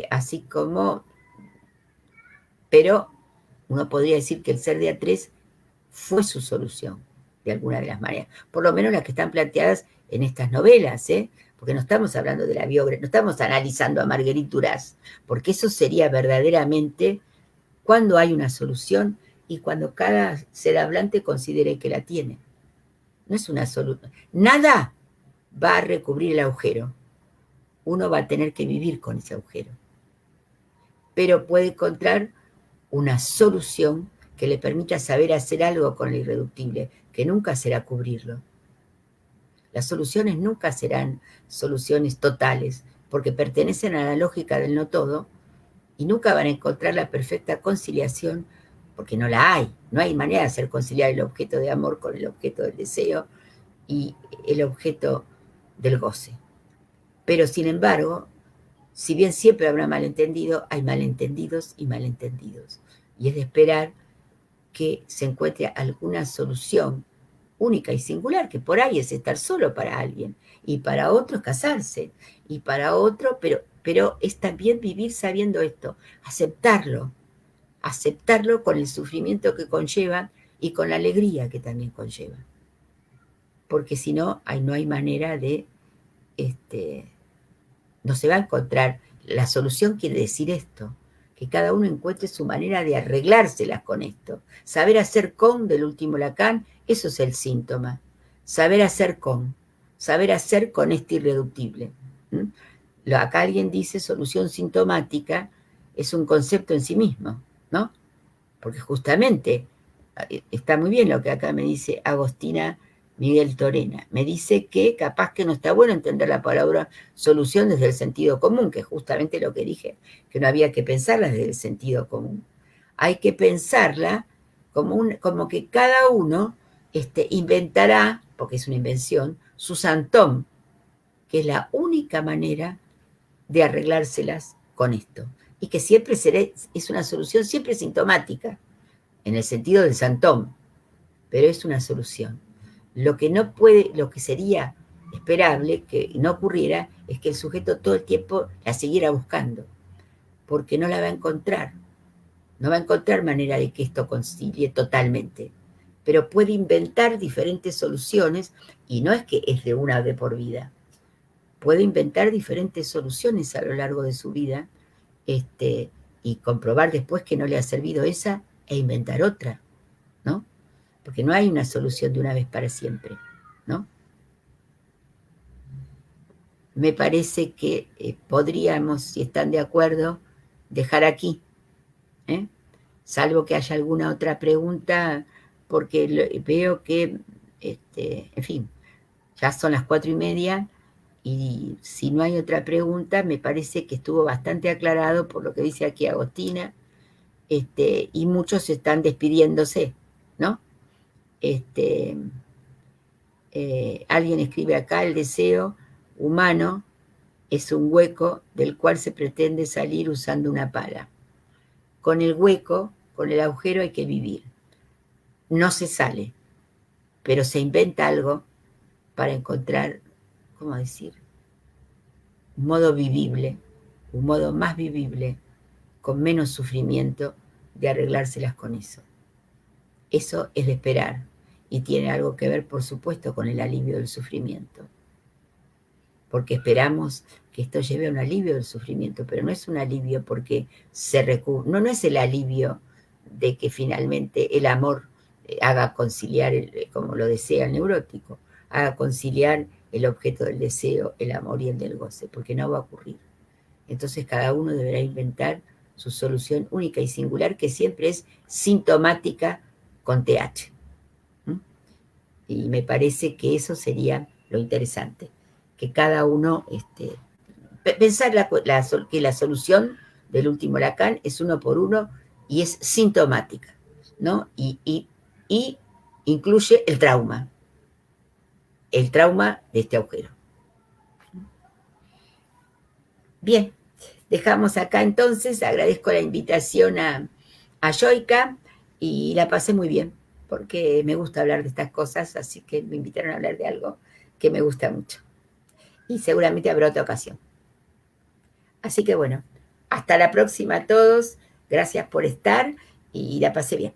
Así como, pero uno podría decir que el ser de A3 fue su solución, de alguna de las maneras. Por lo menos las que están planteadas en estas novelas, porque no estamos hablando de la biografía, no estamos analizando a Marguerite Duras, porque eso sería verdaderamente cuando hay una solución y cuando cada ser hablante considere que la tiene. No es una solución. Nada va a recubrir el agujero. Uno va a tener que vivir con ese agujero. Pero puede encontrar una solución que le permita saber hacer algo con el irreductible, que nunca será cubrirlo. Las soluciones nunca serán soluciones totales, porque pertenecen a la lógica del no todo, y nunca van a encontrar la perfecta conciliación, porque no la hay. No hay manera de hacer conciliar el objeto de amor con el objeto del deseo y el objeto del goce. Pero sin embargo, si bien siempre habrá malentendido, hay malentendidos y malentendidos. Y es de esperar que se encuentre alguna solución única y singular, que por ahí es estar solo para alguien, y para otro es casarse, y para otro, pero es también vivir sabiendo esto, aceptarlo con el sufrimiento que conlleva y con la alegría que también conlleva. Porque si no, no hay manera de, no se va a encontrar. La solución quiere decir esto, que cada uno encuentre su manera de arreglárselas con esto. Saber hacer con, del último Lacan, eso es el síntoma. Saber hacer con este irreductible. Acá alguien dice solución sintomática, es un concepto en sí mismo, ¿no? Porque justamente está muy bien lo que acá me dice Agostina Miguel Torena. Me dice que capaz que no está bueno entender la palabra solución desde el sentido común, que es justamente lo que dije, que no había que pensarla desde el sentido común. Hay que pensarla como que cada uno inventará, porque es una invención, su santón, que es la única manera de arreglárselas con esto. Y que siempre es una solución siempre sintomática, en el sentido del santón, pero es una solución. Lo que sería esperable que no ocurriera es que el sujeto todo el tiempo la siguiera buscando, porque no la va a encontrar. No va a encontrar manera de que esto concilie totalmente, pero puede inventar diferentes soluciones, y no es que es de una de por vida. Puede inventar diferentes soluciones a lo largo de su vida, y comprobar después que no le ha servido esa e inventar otra, ¿no? Porque no hay una solución de una vez para siempre, ¿no? Me parece que podríamos, si están de acuerdo, dejar aquí, salvo que haya alguna otra pregunta, porque veo que, en fin, ya son las 4:30, y si no hay otra pregunta, me parece que estuvo bastante aclarado por lo que dice aquí Agostina, y muchos están despidiéndose, ¿no? Alguien escribe acá, el deseo humano es un hueco del cual se pretende salir usando una pala. Con el hueco, con el agujero hay que vivir. No se sale, pero se inventa algo para encontrar, ¿cómo decir? Un modo vivible, un modo más vivible, con menos sufrimiento, de arreglárselas con eso. Eso es de esperar, y tiene algo que ver, por supuesto, con el alivio del sufrimiento. Porque esperamos que esto lleve a un alivio del sufrimiento, pero no es un alivio porque no es el alivio de que finalmente el amor haga conciliar, como lo desea el neurótico, haga conciliar el objeto del deseo, el amor y el del goce, porque no va a ocurrir. Entonces cada uno deberá inventar su solución única y singular, que siempre es sintomática con TH. Y me parece que eso sería lo interesante, que cada uno, pensar que la solución del último Lacan es uno por uno y es sintomática, ¿no? Y incluye el trauma de este agujero. Bien, dejamos acá entonces, agradezco la invitación a Yoica y la pasé muy bien, porque me gusta hablar de estas cosas, así que me invitaron a hablar de algo que me gusta mucho. Y seguramente habrá otra ocasión. Así que bueno, hasta la próxima a todos, gracias por estar y la pasé bien.